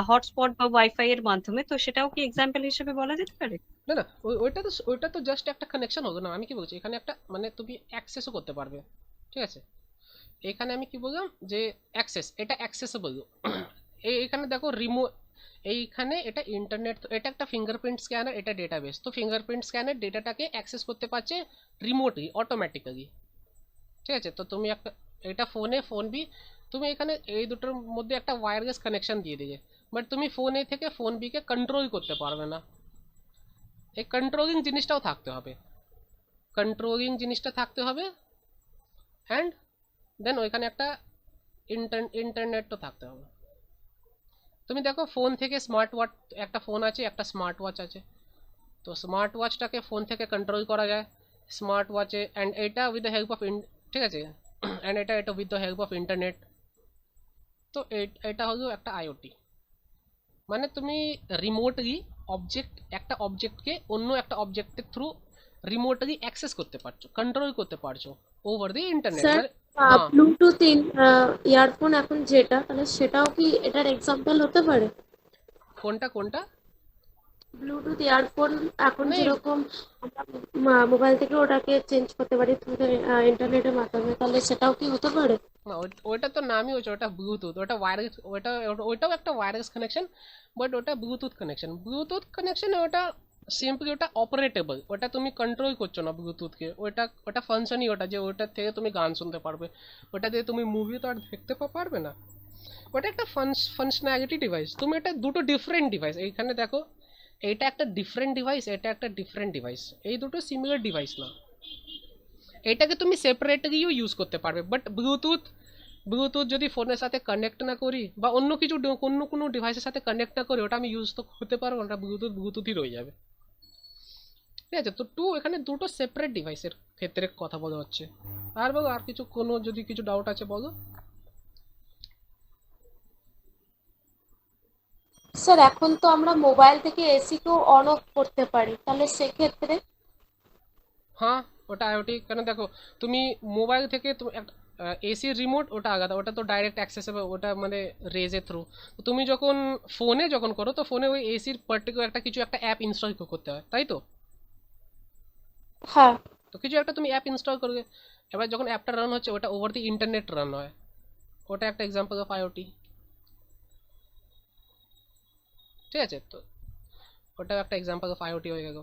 হটস্পট বা ওয়াইফাই এর মাধ্যমে, তো সেটাও কি এক্সাম্পল হিসেবে বলা যেতে পারে? না না, ওইটা তো জাস্ট একটা কানেকশন হলো না। আমি কি বলছি এখানে একটা মানে তুমি অ্যাক্সেসও করতে পারবে, ঠিক আছে। এখানে আমি কি বললাম যে অ্যাক্সেস, এটা অ্যাক্সেসেবল। এইখানে দেখো এইখানে এটা ইন্টারনেট, এটা একটা ফিঙ্গারপ্রিন্ট স্ক্যানার, এটা ডেটাবেস। তো ফিঙ্গারপ্রিন্ট স্ক্যানার ডেটাটাকে অ্যাক্সেস করতে পারছে রিমোটলি, অটোমেটিক্যালি, ঠিক আছে। তো তুমি একটা এটা ফোন বি, তুমি এখানে এই দুটোর মধ্যে একটা ওয়্যারলেস কানেকশন দিয়ে দিলে, বাট তুমি ফোন এ থেকে ফোন বি কে কন্ট্রোল করতে পারবে না। এই কন্ট্রোলিং জিনিসটাও থাকতে হবে, অ্যান্ড দেন ওইখানে একটা ইন্টারনেটও থাকতে হবে। তুমি দেখো ফোন থেকে স্মার্ট ওয়াচ, একটা ফোন আছে একটা স্মার্ট ওয়াচ আছে, তো স্মার্ট ওয়াচটাকে ফোন থেকে কন্ট্রোল করা যায় স্মার্ট ওয়াচে, অ্যান্ড এটা উইথ দ্য হেল্প অফ, ঠিক আছে, অ্যান্ড এটা with the help of internet. তো এটা হলো একটা আইওটি, মানে তুমি রিমোটলি একটা অবজেক্টকে অন্য একটা অবজেক্টের থ্রু রিমোটলি অ্যাক্সেস করতে পারছো, কন্ট্রোল করতে পারছো over the internet. Bluetooth earphone এখন যেটা, তাহলে সেটাও কি এটার এক্সাম্পল হতে পারে? কোনটা ব্লুটুথ ইয়ারফোন এখন নেই যেরকম মোবাইল থেকে ওটাকে চেঞ্জ করতে পারি থ্রু ইন্টারনেটের মাধ্যমে, তাহলে সেটাও কি হতে পারে? না, ওইটা তো নামই হচ্ছে ওটা ব্লুটুথ, ওটা ওয়্যারলেস, ওইটাও একটা ওয়্যারলেস কানেকশন, বাট ওটা ব্লুটুথ কানেকশন। ব্লুটুথ কানেকশন ওটা সিম্পলি ওটা অপারেটেবল, ওটা তুমি কন্ট্রোল করছো না ব্লুটুথকে, ওটা ওটা ফাংশনই ওটা যে ওটার থেকে তুমি গান শুনতে পারবে, ওটা দিয়ে তুমি মুভি তো আর দেখতে পারবে না। ওটা একটা ফাংশনালিটি ডিভাইস। তুমি এটা দুটো ডিফারেন্ট ডিভাইস, এইখানে দেখো এইটা একটা ডিফারেন্ট ডিভাইস, এটা একটা ডিফারেন্ট ডিভাইস, এই দুটো সিমিলার ডিভাইস না। এটাকে তুমি সেপারেটলিও ইউজ করতে পারবে, বাট ব্লুটুথ ব্লুটুথ যদি ফোনের সাথে কানেক্ট না করি বা অন্য কিছু অন্য কোনো ডিভাইসের সাথে কানেক্ট না করি, ওটা আমি ইউজ তো করতে পারবো না, ব্লুটুথই রয়ে যাবে। ঠিক আছে, তো এখানে দুটো সেপারেট ডিভাইসের ক্ষেত্রে কথা বলা হচ্ছে। আর বলো, আর কিছু কোনো যদি কিছু ডাউট আছে বলো। স্যার এখন তো আমরা মোবাইল থেকে এসি কেও অন অফ করতে পারি, তাহলে সেক্ষেত্রে? হ্যাঁ, ওটা আইওটি। কেন দেখো, তুমি মোবাইল থেকে তুমি একটা এসির রিমোট ওটা আলাদা, ওটা তো ডাইরেক্ট অ্যাক্সেসেবল, ওটা মানে রেজের থ্রু। তো তুমি যখন ফোনে করো, তো ফোনে ওই এসির পার্টিকুলার একটা কিছু একটা অ্যাপ ইনস্টল করতে হয়, তাই তো? হ্যাঁ। তো কিছু একটা তুমি অ্যাপ ইনস্টল করবে, এবার যখন অ্যাপটা রান হচ্ছে ওটা ওভার দি ইন্টারনেট রান হয়, ওটা একটা এক্সাম্পল অফ আইওটি। ঠিক আছে, তো ওটাও একটা এক্সাম্পল অফ আইওটি হয়ে গেল।